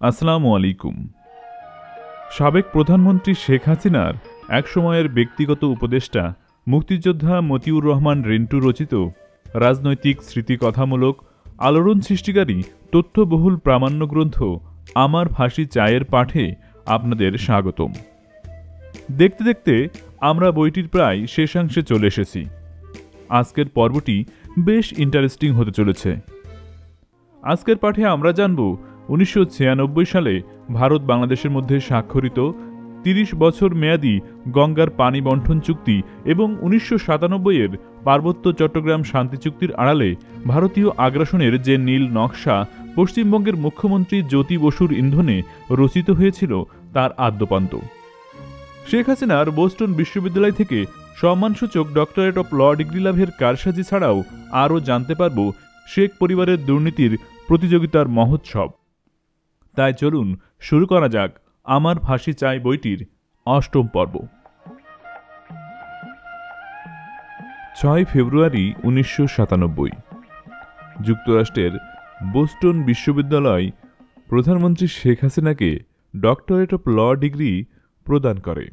আসসালামু আলাইকুম। সাবেক প্রধানমন্ত্রী শেখ হাসিনার একসময়ের ব্যক্তিগত উপদেষ্টা মুক্তিযোদ্ধা মতিউর রহমান রিন্টু রচিত রাজনৈতিক স্মৃতিকথামূলক আলোড়ন সৃষ্টিকারী তথ্যবহুল প্রামাণ্য গ্রন্থ আমার ফাঁসি চায়ের পাঠে আপনাদের স্বাগতম। দেখতে দেখতে আমরা বইটির প্রায় শেষাংশে চলে এসেছি। আজকের পর্বটি বেশ ইন্টারেস্টিং হতে চলেছে। আজকের পাঠে আমরা জানব 1996 সালে ভারত বাংলাদেশের মধ্যে স্বাক্ষরিত 30 বছর মেয়াদী গঙ্গার পানি বণ্টন চুক্তি এবং 1997-এর পার্বত্য চট্টগ্রাম শান্তি চুক্তির আড়ালে ভারতীয় আগ্রাসনের যে নীল নকশা পশ্চিমবঙ্গের মুখ্যমন্ত্রী জ্যোতি বসুর ইন্ধনে রচিত হয়েছিল তার আদ্যোপান্ত। শেখ হাসিনার বোস্টন বিশ্ববিদ্যালয় থেকে সম্মানসূচক ডক্টরেট অব ল ডিগ্রি লাভের কারসাজি ছাড়াও আরও জানতে পারব শেখ পরিবারের দুর্নীতির প্রতিযোগিতার মহোৎসব। তাই চলুন শুরু করা যাক আমার ফাঁসি চাই বইটির 8ম পর্ব। 6 ফেব্রুয়ারি 1997 যুক্তরাষ্ট্রের বোস্টন বিশ্ববিদ্যালয় প্রধানমন্ত্রী শেখ হাসিনাকে ডক্টরেট অব ল ডিগ্রি প্রদান করে।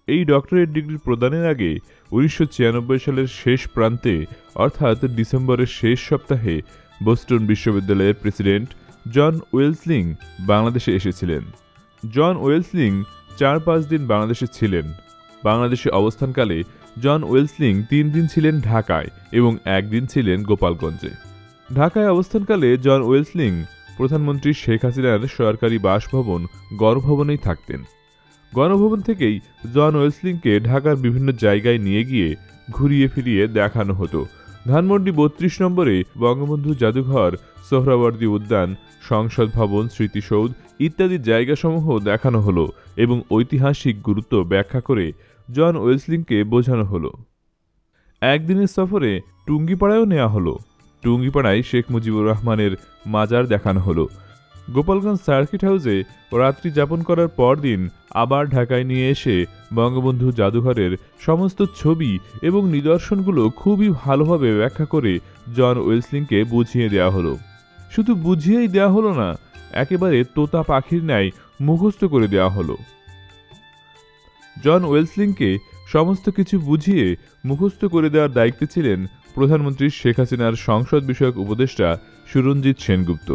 এই ডক্টরেট ডিগ্রি প্রদানের আগে 1996 সালের শেষ প্রান্তে অর্থাৎ ডিসেম্বরের শেষ সপ্তাহে বোস্টন বিশ্ববিদ্যালয়ের প্রেসিডেন্ট জন ওয়েলসলিং বাংলাদেশে এসেছিলেন। জন ওয়েলসলিং 4-5 দিন বাংলাদেশে ছিলেন। বাংলাদেশে অবস্থানকালে জন ওয়েলসলিং 3 দিন ছিলেন ঢাকায় এবং 1 দিন ছিলেন গোপালগঞ্জে। ঢাকায় অবস্থানকালে জন ওয়েলসলিং প্রধানমন্ত্রী শেখ হাসিনার সরকারি বাসভবন গণভবনেই থাকতেন। গণভবন থেকেই জন ওয়েলসলিংকে ঢাকার বিভিন্ন জায়গায় নিয়ে গিয়ে ঘুরিয়ে ফিরিয়ে দেখানো হতো। ধানমন্ডি 32 নম্বরে বঙ্গবন্ধু জাদুঘর, সোহরাওয়ার্দী উদ্যান, সংসদ ভবন, স্মৃতিসৌধ ইত্যাদি জায়গাসমূহ দেখানো হলো এবং ঐতিহাসিক গুরুত্ব ব্যাখ্যা করে জন ওয়েলসলিংকে বোঝানো হলো। একদিনের সফরে টুঙ্গিপাড়ায়ও নেওয়া হলো। টুঙ্গিপাড়ায় শেখ মুজিবুর রহমানের মাজার দেখানো হলো। গোপালগঞ্জ সার্কিট হাউসে রাত্রি যাপন করার পরদিন আবার ঢাকায় নিয়ে এসে বঙ্গবন্ধু জাদুঘরের সমস্ত ছবি এবং নিদর্শনগুলো খুবই ভালোভাবে ব্যাখ্যা করে জন ওয়েলসলিংকে বুঝিয়ে দেওয়া হলো। শুধু বুঝিয়েই দেওয়া হলো না, একেবারে তোতা পাখির ন্যায় মুখস্থ করে দেওয়া হলো। জন ওয়েলসলিংকে সমস্ত কিছু বুঝিয়ে মুখস্থ করে দেওয়ার দায়িত্বে ছিলেন প্রধানমন্ত্রী শেখ হাসিনার সংসদ বিষয়ক উপদেষ্টা সুরঞ্জিত সেনগুপ্ত।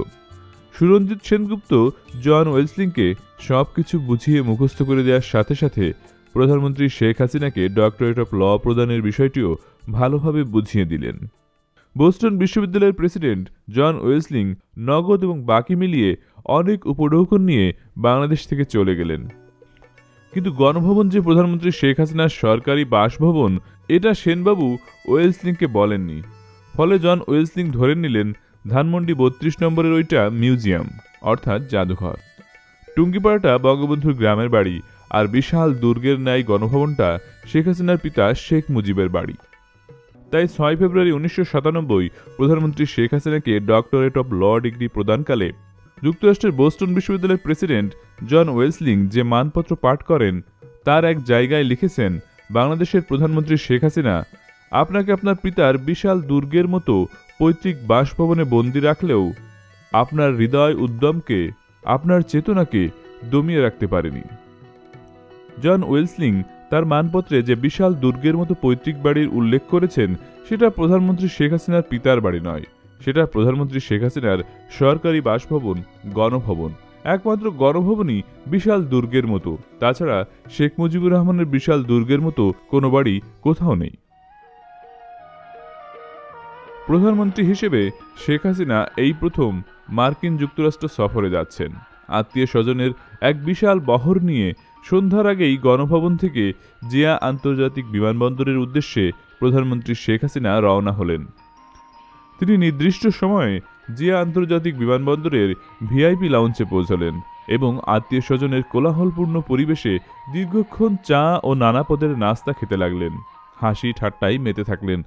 সুরঞ্জিত সেনগুপ্ত জন ওয়েলসলিংকে সবকিছু বুঝিয়ে মুখস্থ করে দেওয়ার সাথে সাথে প্রধানমন্ত্রী শেখ হাসিনাকে ডক্টরেট অব ল প্রদানের বিষয়টিও ভালোভাবে বুঝিয়ে দিলেন। বোস্টন বিশ্ববিদ্যালয়ের প্রেসিডেন্ট জন ওয়েলসলিং নগদ এবং বাকি মিলিয়ে অনেক উপঢৌকন নিয়ে বাংলাদেশ থেকে চলে গেলেন। কিন্তু গণভবন যে প্রধানমন্ত্রী শেখ হাসিনার সরকারি বাসভবন, এটা সেনবাবু ওয়েলসলিংকে বলেননি। ফলে জন ওয়েলসলিং ধরে নিলেন ধানমন্ডি 32 নম্বরের ওইটা মিউজিয়াম অর্থাৎ জাদুঘর। টুঙ্গিপাড়াটা বঙ্গবন্ধুর গ্রামের বাড়ি আর বিশাল দুর্গের ন্যায় গণভবনটা শেখ হাসিনার পিতা শেখ মুজিবের বাড়ি। তাই 6 ফেব্রুয়ারি 1997 প্রধানমন্ত্রী শেখ হাসিনাকে ডক্টরেট অব ল ডিগ্রি প্রদানকালে যুক্তরাষ্ট্রের বোস্টন বিশ্ববিদ্যালয়ের প্রেসিডেন্ট জন ওয়েলসলিং যে মানপত্র পাঠ করেন তার এক জায়গায় লিখেছেন, বাংলাদেশের প্রধানমন্ত্রী শেখ হাসিনা, আপনাকে আপনার পিতার বিশাল দুর্গের মতো পৈতৃক বাসভবনে বন্দী রাখলেও আপনার হৃদয় উদ্যমকে, আপনার চেতনাকে দমিয়ে রাখতে পারেনি। জন ওয়েলসলিং তার মানপত্রে যে বিশাল দুর্গের মতো পৈতৃক বাড়ির উল্লেখ করেছেন সেটা প্রধানমন্ত্রী শেখ হাসিনার পিতার বাড়ি নয়, সেটা প্রধানমন্ত্রী শেখ হাসিনার সরকারি বাসভবন গণভবন। একমাত্র গণভবনই বিশাল দুর্গের মতো, তাছাড়া শেখ মুজিবুর রহমানের বিশাল দুর্গের মতো কোনো বাড়ি কোথাও নেই। প্রধানমন্ত্রী হিসেবে শেখ হাসিনা এই প্রথম মার্কিন যুক্তরাষ্ট্র সফরে যাচ্ছেন। আত্মীয় স্বজনের এক বিশাল বহর নিয়ে সন্ধ্যার আগেই গণভবন থেকে জিয়া আন্তর্জাতিক বিমানবন্দরের উদ্দেশ্যে প্রধানমন্ত্রী শেখ হাসিনা রওনা হলেন। তিনি নির্দিষ্ট সময়ে জিয়া আন্তর্জাতিক বিমানবন্দরের ভিআইপি লাউঞ্জে পৌঁছলেন এবং আত্মীয় স্বজনের কোলাহলপূর্ণ পরিবেশে দীর্ঘক্ষণ চা ও নানা পদের নাস্তা খেতে লাগলেন। হাসি ঠাট্টায় মেতে থাকলেন।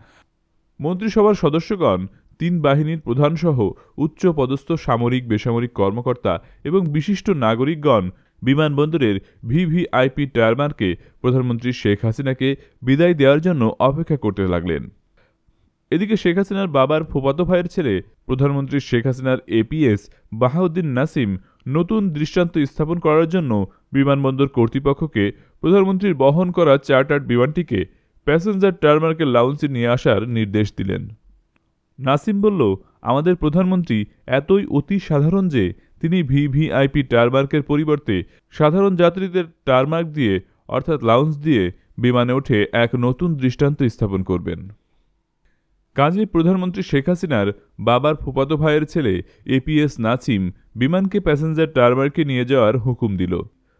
মন্ত্রিসভার সদস্যগণ, 3 বাহিনীর প্রধানসহ উচ্চ পদস্থ সামরিক বেসামরিক কর্মকর্তা এবং বিশিষ্ট নাগরিকগণ বিমানবন্দরের ভিভিআইপি টারমার্কে প্রধানমন্ত্রী শেখ হাসিনাকে বিদায় দেওয়ার জন্য অপেক্ষা করতে লাগলেন। এদিকে শেখ হাসিনার বাবার ফুফাতো ভাইয়ের ছেলে প্রধানমন্ত্রী শেখ হাসিনার এপিএস বাহাউদ্দিন নাসিম নতুন দৃষ্টান্ত স্থাপন করার জন্য বিমানবন্দর কর্তৃপক্ষকে প্রধানমন্ত্রীর বহন করা চার্টার্ড বিমানটিকে প্যাসেঞ্জার টারমার্কের লাউঞ্জে নিয়ে আসার নির্দেশ দিলেন। নাসিম বলল, আমাদের প্রধানমন্ত্রী এতই অতি সাধারণ যে তিনি ভিভিআইপি টারমার্কের পরিবর্তে সাধারণ যাত্রীদের টারমার্ক দিয়ে অর্থাৎ লাউঞ্জ দিয়ে বিমানে উঠে এক নতুন দৃষ্টান্ত স্থাপন করবেন। কাজে প্রধানমন্ত্রী শেখ হাসিনার বাবার ফুফাতো ভাইয়ের ছেলে এপিএস নাসিম বিমানকে প্যাসেঞ্জার টারমার্কে নিয়ে যাওয়ার হুকুম দিল।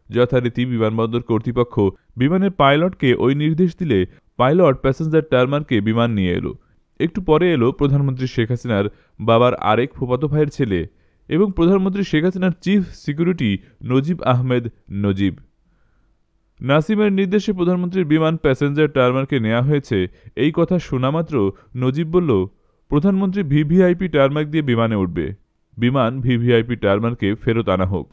যথারীতি বিমানবন্দর কর্তৃপক্ষ বিমানের পাইলটকে ওই নির্দেশ দিলে পাইলট প্যাসেঞ্জার টারমার্কে বিমান নিয়ে এলো। একটু পরে এলো প্রধানমন্ত্রী শেখ হাসিনার বাবার আরেক ফুফাতো ভাইয়ের ছেলে এবং প্রধানমন্ত্রী শেখ হাসিনার চিফ সিকিউরিটি নজিব আহমেদ নজিব। নাসিমের নির্দেশে প্রধানমন্ত্রীর বিমান প্যাসেঞ্জার টারমার্কে নেওয়া হয়েছে এই কথা শোনা মাত্র নজিব বলল, প্রধানমন্ত্রী ভিভিআইপি টারমার্ক দিয়ে বিমানে উঠবে, বিমান ভিভিআইপি টারমার্কে ফেরত আনা হোক।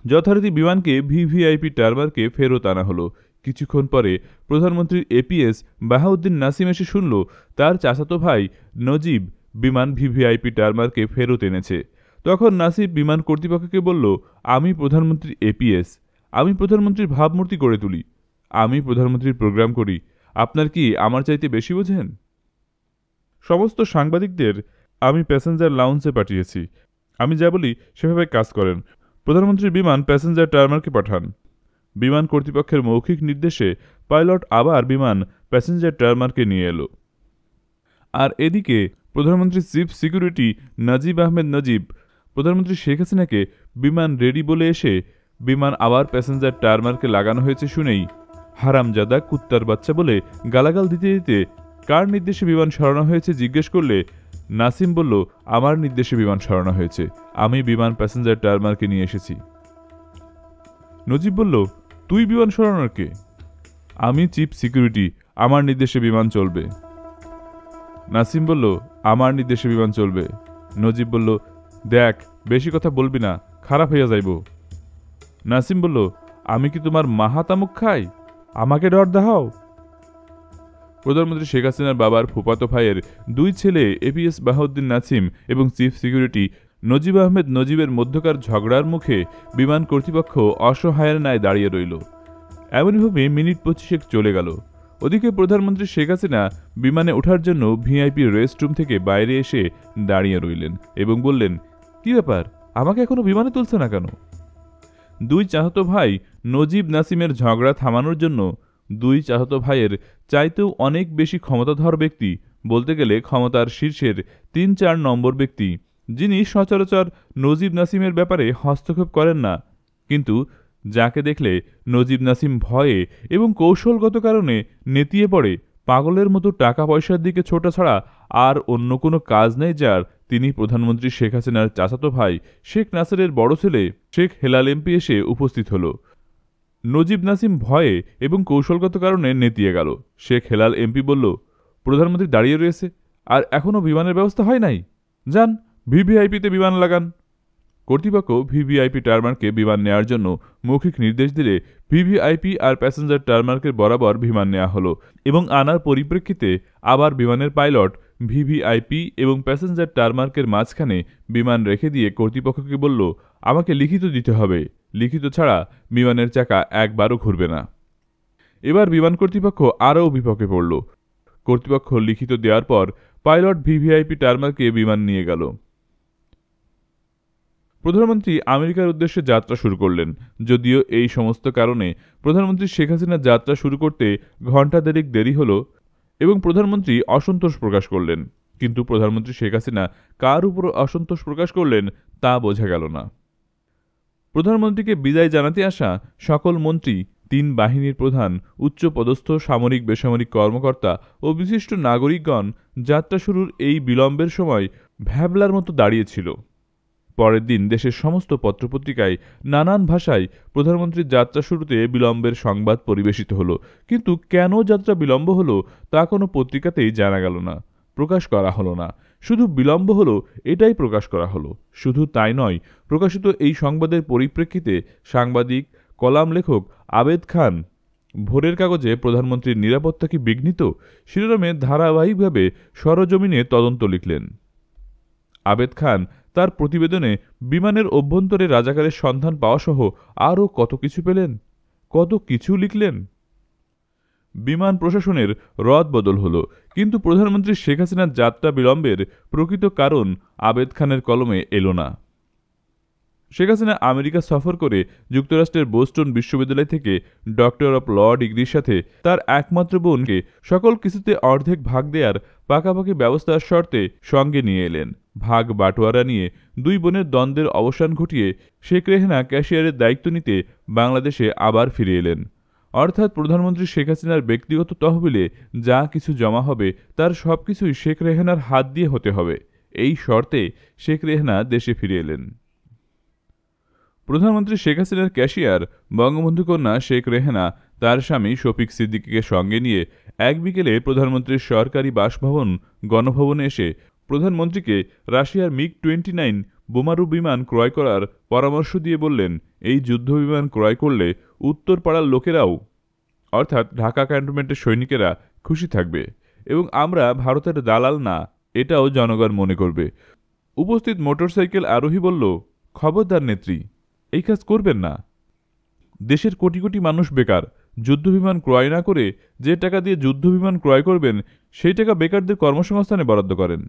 যথারীতি বিমানকে ভিভিআইপি টারমার্কে ফেরত আনা হলো। কিছুক্ষণ পরে প্রধানমন্ত্রীর এপিএস বাহাউদ্দিন নাসিম এসে শুনল তার চাচাতো ভাই নজিব বিমান ভিভিআইপি টারমার্কে ফেরত এনেছে। তখন নাসিব বিমান কর্তৃপক্ষকে বলল, আমি প্রধানমন্ত্রীর এপিএস, আমি প্রধানমন্ত্রীর ভাবমূর্তি গড়ে তুলি, আমি প্রধানমন্ত্রীর প্রোগ্রাম করি, আপনার কি আমার চাইতে বেশি বোঝেন? সমস্ত সাংবাদিকদের আমি প্যাসেঞ্জার লাউঞ্জে পাঠিয়েছি, আমি যা বলি সেভাবে কাজ করেন। প্রধানমন্ত্রীর বিমান প্যাসেঞ্জার টারমার্কে পাঠান। বিমান কর্তৃপক্ষের মৌখিক নির্দেশে পাইলট আবার বিমান প্যাসেঞ্জার টারমার্কে নিয়ে এলো। আর এদিকে প্রধানমন্ত্রীর চিফ সিকিউরিটি নজিব আহমেদ নজিব প্রধানমন্ত্রী শেখ হাসিনাকে বিমান রেডি বলে এসে বিমান আবার প্যাসেঞ্জার টারমার্কে লাগানো হয়েছে শুনেই হারামজাদা কুত্তার বাচ্চা বলে গালাগাল দিতে দিতে কার নির্দেশে বিমান সরানো হয়েছে জিজ্ঞেস করলে নাসিম বলল, আমার নির্দেশে বিমান সরানো হয়েছে, আমি বিমান প্যাসেঞ্জার টারমার্কে নিয়ে এসেছি। নজিব বলল, তুই বিমান সরানোর কে? আমি চিফ সিকিউরিটি, আমার নির্দেশে বিমান চলবে। নাসিম বলল, আমার নির্দেশে বিমান চলবে। নজিব বলল, দেখ বেশি কথা বলবি না, খারাপ হইয়া যাইব। নাসিম বলল, আমি কি তোমার মাহাতামুখ খাই, আমাকে ডর দেখাও? প্রধানমন্ত্রী শেখ হাসিনার বাবার ফুফাতো ভাইয়ের দুই ছেলে এপিএস বাহাউদ্দিন নাসিম এবং চিফ সিকিউরিটি নজিব আহমেদ নজিবের মধ্যকার ঝগড়ার মুখে বিমান কর্তৃপক্ষ অসহায়ের ন্যায় দাঁড়িয়ে রইল। এমনইভাবে মিনিট 25 চলে গেল। ওদিকে প্রধানমন্ত্রী শেখ হাসিনা বিমানে ওঠার জন্য ভিআইপি রেস্টরুম থেকে বাইরে এসে দাঁড়িয়ে রইলেন এবং বললেন, কি ব্যাপার, আমাকে এখনো বিমানে তুলছে না কেন? দুই চাচাতো ভাই নজিব নাসিমের ঝগড়া থামানোর জন্য দুই চাচাতো ভাইয়ের চাইতেও অনেক বেশি ক্ষমতাধর ব্যক্তি, বলতে গেলে ক্ষমতার শীর্ষের 3-4 নম্বর ব্যক্তি, যিনি সচরাচর নজিব নাসিমের ব্যাপারে হস্তক্ষেপ করেন না, কিন্তু যাকে দেখলে নজিব নাসিম ভয়ে এবং কৌশলগত কারণে নেতিয়ে পড়ে, পাগলের মতো টাকা পয়সার দিকে ছোটা ছাড়া আর অন্য কোনো কাজ নেই যার, তিনি প্রধানমন্ত্রী শেখ হাসিনার চাচাতো ভাই শেখ নাসেরের বড় ছেলে শেখ হেলাল এমপি এসে উপস্থিত হল। নজিব নাসিম ভয়ে এবং কৌশলগত কারণে নেতিয়ে গেল। শেখ হেলাল এমপি বলল, প্রধানমন্ত্রী দাঁড়িয়ে রয়েছে আর এখনও বিমানের ব্যবস্থা হয় নাই, যান ভিভিআইপিতে বিমান লাগান। কর্তৃপক্ষ ভিভিআইপি টারমার্কে বিমান নেওয়ার জন্য মৌখিক নির্দেশ দিলে ভিভিআইপি আর প্যাসেঞ্জার টারমার্কের বরাবর বিমান নেওয়া হলো এবং আনার পরিপ্রেক্ষিতে আবার বিমানের পাইলট ভিভিআইপি এবং প্যাসেঞ্জার টারমার্কের মাঝখানে বিমান রেখে দিয়ে কর্তৃপক্ষকে বলল, আমাকে লিখিত দিতে হবে, লিখিত ছাড়া বিমানের চাকা একবারও ঘুরবে না। এবার বিমান কর্তৃপক্ষ আরও বিপক্ষে পড়ল। কর্তৃপক্ষ লিখিত দেওয়ার পর পাইলট ভিভিআইপি টারমার্কে বিমান নিয়ে গেল। প্রধানমন্ত্রী আমেরিকার উদ্দেশ্যে যাত্রা শুরু করলেন। যদিও এই সমস্ত কারণে প্রধানমন্ত্রী শেখ হাসিনার যাত্রা শুরু করতে ঘণ্টা দেরি হল এবং প্রধানমন্ত্রী অসন্তোষ প্রকাশ করলেন, কিন্তু প্রধানমন্ত্রী শেখ হাসিনা কার উপর অসন্তোষ প্রকাশ করলেন তা বোঝা গেল না। প্রধানমন্ত্রীকে বিদায় জানাতে আসা সকল মন্ত্রী, 3 বাহিনীর প্রধান, উচ্চপদস্থ সামরিক বেসামরিক কর্মকর্তা ও বিশিষ্ট নাগরিকগণ যাত্রা শুরুর এই বিলম্বের সময় ভ্যাবলার মতো দাঁড়িয়েছিল। পরের দিন দেশের সমস্ত পত্রপত্রিকায় নানান ভাষায় প্রধানমন্ত্রীর যাত্রা শুরুতে বিলম্বের সংবাদ পরিবেশিত হলো, কিন্তু কেন যাত্রা বিলম্ব হলো তা কোনো পত্রিকাতেই জানা গেল না, প্রকাশ করা হলো না। শুধু বিলম্ব হলো এটাই প্রকাশ করা হলো। শুধু তাই নয়, প্রকাশিত এই সংবাদের পরিপ্রেক্ষিতে সাংবাদিক কলাম লেখক আবেদ খান ভোরের কাগজে প্রধানমন্ত্রীর নিরাপত্তা কি বিঘ্নিত শিরোনামে ধারাবাহিকভাবে সরজমিনে তদন্ত লিখলেন। আবেদ খান তার প্রতিবেদনে বিমানের অভ্যন্তরে রাজাকারের সন্ধান পাওয়াসহ আরও কত কিছু পেলেন, কত কিছু লিখলেন। বিমান প্রশাসনের রদবদল হলো, কিন্তু প্রধানমন্ত্রী শেখ হাসিনার যাত্রা বিলম্বের প্রকৃত কারণ আবেদ খানের কলমে এলো না। শেখ হাসিনা আমেরিকা সফর করে যুক্তরাষ্ট্রের বোস্টন বিশ্ববিদ্যালয় থেকে ডক্টর অব ল ডিগ্রির সাথে তার একমাত্র বোনকে সকল কিছুতে অর্ধেক ভাগ দেওয়ার পাকাপাকি ব্যবস্থার শর্তে সঙ্গে নিয়ে এলেন। ভাগ বাটোয়ারা নিয়ে দুই বোনের দ্বন্দ্বের অবসান ঘটিয়ে শেখ রেহানা ক্যাশিয়ারের দায়িত্ব নিতে বাংলাদেশে আবার ফিরে এলেন। অর্থাৎ প্রধানমন্ত্রী শেখ হাসিনার ব্যক্তিগত তহবিলে যা কিছু জমা হবে তার সবকিছুই শেখ রেহানার হাত দিয়ে হতে হবে। এই শর্তে শেখ রেহানা দেশে ফিরে এলেন। প্রধানমন্ত্রী শেখ হাসিনার ক্যাশিয়ার বঙ্গবন্ধু কন্যা শেখ রেহানা তার স্বামী শফিক সিদ্দিকীকে সঙ্গে নিয়ে এক বিকেলে প্রধানমন্ত্রীর সরকারি বাসভবন গণভবনে এসে প্রধানমন্ত্রীকে রাশিয়ার মিগ-29 বোমারু বিমান ক্রয় করার পরামর্শ দিয়ে বললেন, এই যুদ্ধবিমান ক্রয় করলে উত্তরপাড়ার লোকেরাও অর্থাৎ ঢাকা ক্যান্টনমেন্টের সৈনিকেরা খুশি থাকবে এবং আমরা ভারতের দালাল না, এটাও জনগণ মনে করবে। উপস্থিত মোটরসাইকেল আরোহী বলল, খবরদার নেত্রী, এই কাজ করবেন না। দেশের কোটি কোটি মানুষ বেকার, যুদ্ধবিমান ক্রয় না করে যে টাকা দিয়ে যুদ্ধবিমান ক্রয় করবেন সেই টাকা বেকারদের কর্মসংস্থানে বরাদ্দ করেন।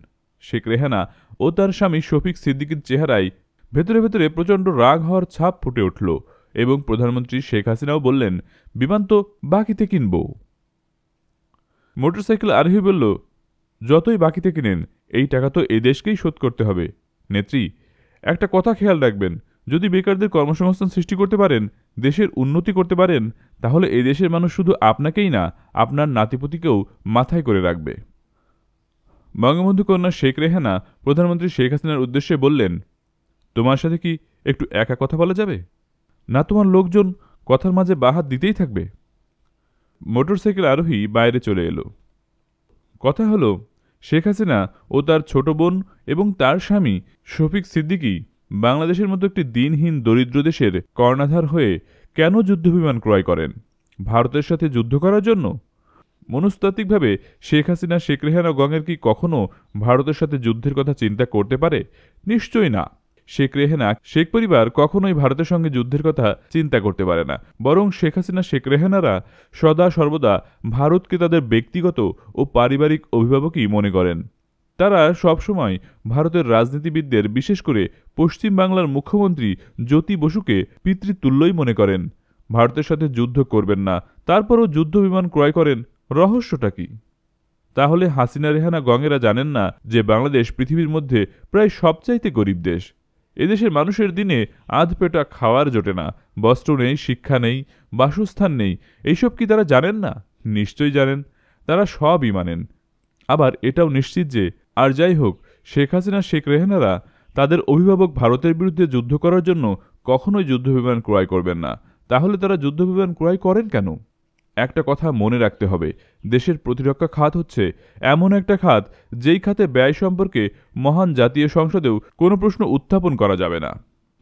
শেখ রেহানা ও তার স্বামী শফিক সিদ্দিকীর চেহারায় ভেতরে ভেতরে প্রচণ্ড রাগ হওয়ার ছাপ ফুটে উঠল এবং প্রধানমন্ত্রী শেখ হাসিনাও বললেন, বিমান তো বাকিতে কিনব। মোটরসাইকেল আরোহী বলল, যতই বাকিতে কিনেন এই টাকা তো এই দেশকেই শোধ করতে হবে। নেত্রী, একটা কথা খেয়াল রাখবেন, যদি বেকারদের কর্মসংস্থান সৃষ্টি করতে পারেন, দেশের উন্নতি করতে পারেন, তাহলে এই দেশের মানুষ শুধু আপনাকেই না, আপনার নাতিপুতিকেও মাথায় করে রাখবে। বঙ্গবন্ধু কন্যা শেখ রেহানা প্রধানমন্ত্রী শেখ হাসিনার উদ্দেশ্যে বললেন, তোমার সাথে কি একটু একা কথা বলা যাবে? না তোমার লোকজন কথার মাঝে বাহাত দিতেই থাকবে? মোটরসাইকেল আরোহী বাইরে চলে এলো। কথা হলো, শেখ হাসিনা ও তার ছোট বোন এবং তার স্বামী শফিক সিদ্দিকী বাংলাদেশের মতো একটি দিনহীন দরিদ্র দেশের কর্ণাধার হয়ে কেন যুদ্ধবিমান ক্রয় করেন? ভারতের সাথে যুদ্ধ করার জন্য? মনস্তাত্ত্বিকভাবে শেখ হাসিনা শেখ রেহানা গঙের কি কখনো ভারতের সাথে যুদ্ধের কথা চিন্তা করতে পারে? নিশ্চয়ই না। শেখ রেহানা শেখ পরিবার কখনোই ভারতের সঙ্গে যুদ্ধের কথা চিন্তা করতে পারে না, বরং শেখ হাসিনা শেখ রেহানারা সদা সর্বদা ভারতকে তাদের ব্যক্তিগত ও পারিবারিক অভিভাবকই মনে করেন। তারা সবসময় ভারতের রাজনীতিবিদদের, বিশেষ করে পশ্চিম বাংলার মুখ্যমন্ত্রী জ্যোতি বসুকে পিতৃতুল্যই মনে করেন। ভারতের সাথে যুদ্ধ করবেন না, তারপরও যুদ্ধবিমান ক্রয় করেন, রহস্যটা কি? তাহলে হাসিনা রেহানা গঙেরা জানেন না যে বাংলাদেশ পৃথিবীর মধ্যে প্রায় সবচাইতে গরিব দেশ। এদেশের মানুষের দিনে আধপেটা খাওয়ার জোটে না, বস্ত্র নেই, শিক্ষা নেই, বাসস্থান নেই। এইসব কি তারা জানেন না? নিশ্চয়ই জানেন, তারা সবই মানেন। আবার এটাও নিশ্চিত যে, আর যাই হোক, শেখ হাসিনা শেখ রেহানারা তাদের অভিভাবক ভারতের বিরুদ্ধে যুদ্ধ করার জন্য কখনোই যুদ্ধবিমান ক্রয় করবেন না। তাহলে তারা যুদ্ধবিমান ক্রয় করেন কেন? একটা কথা মনে রাখতে হবে, দেশের প্রতিরক্ষা খাত হচ্ছে এমন একটা খাত যেই খাতে ব্যয় সম্পর্কে মহান জাতীয় সংসদেও কোনো প্রশ্ন উত্থাপন করা যাবে না।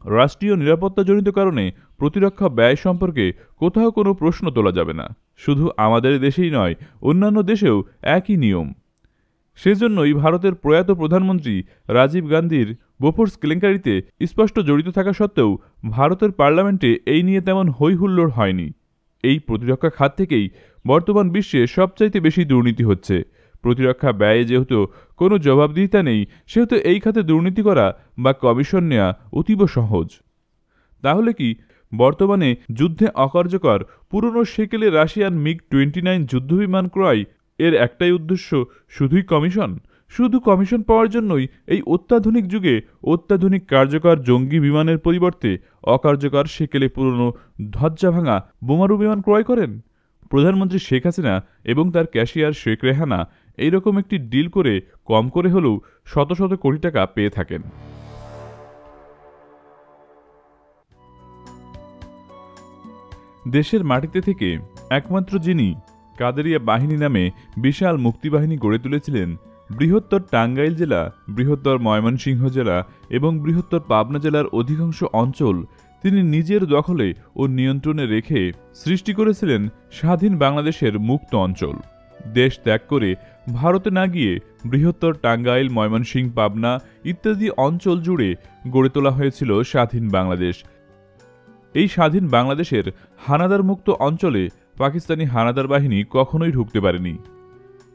রাষ্ট্রীয় নিরাপত্তাজনিত কারণে প্রতিরক্ষা ব্যয় সম্পর্কে কোথাও কোনো প্রশ্ন তোলা যাবে না। শুধু আমাদের দেশেই নয়, অন্যান্য দেশেও একই নিয়ম। সেজন্যই ভারতের প্রয়াত প্রধানমন্ত্রী রাজীব গান্ধীর বোফোর্স কেলেঙ্কারিতে স্পষ্ট জড়িত থাকা সত্ত্বেও ভারতের পার্লামেন্টে এই নিয়ে তেমন হইহুল্লোড় হয়নি। এই প্রতিরক্ষা খাত থেকেই বর্তমান বিশ্বে সবচাইতে বেশি দুর্নীতি হচ্ছে। প্রতিরক্ষা ব্যয়ে যেহেতু কোনো জবাবদিহিতা নেই, সেহেতু এই খাতে দুর্নীতি করা বা কমিশন নেওয়া অতীব সহজ। তাহলে কি বর্তমানে যুদ্ধে অকার্যকর পুরনো সেকেলে রাশিয়ান মিগ-29 যুদ্ধবিমান ক্রয় এর একটাই উদ্দেশ্য, শুধুই কমিশন? শুধু কমিশন পাওয়ার জন্যই এই অত্যাধুনিক যুগে অত্যাধুনিক কার্যকর জঙ্গি বিমানের পরিবর্তে অকার্যকর সেকেলে পুরনো ধ্বজা ভাঙা বোমারু বিমান ক্রয় করেন? প্রধানমন্ত্রী শেখ হাসিনা এবং তার ক্যাশিয়ার শেখ রেহানা এইরকম একটি ডিল করে কম করে হলেও শত শত কোটি টাকা পেয়ে থাকেন। দেশের মাটিতে থেকে একমাত্র যিনি কাদেরিয়া বাহিনী নামে বিশাল মুক্তিবাহিনী গড়ে তুলেছিলেন, বৃহত্তর টাঙ্গাইল জেলা, বৃহত্তর ময়মনসিংহ জেলা এবং বৃহত্তর পাবনা জেলার অধিকাংশ অঞ্চল তিনি নিজের দখলে ও নিয়ন্ত্রণে রেখে সৃষ্টি করেছিলেন স্বাধীন বাংলাদেশের মুক্ত অঞ্চল। দেশ ত্যাগ করে ভারতে না গিয়ে বৃহত্তর টাঙ্গাইল, ময়মনসিংহ, পাবনা ইত্যাদি অঞ্চল জুড়ে গড়ে তোলা হয়েছিল স্বাধীন বাংলাদেশ। এই স্বাধীন বাংলাদেশের হানাদার মুক্ত অঞ্চলে পাকিস্তানি হানাদার বাহিনী কখনোই ঢুকতে পারেনি।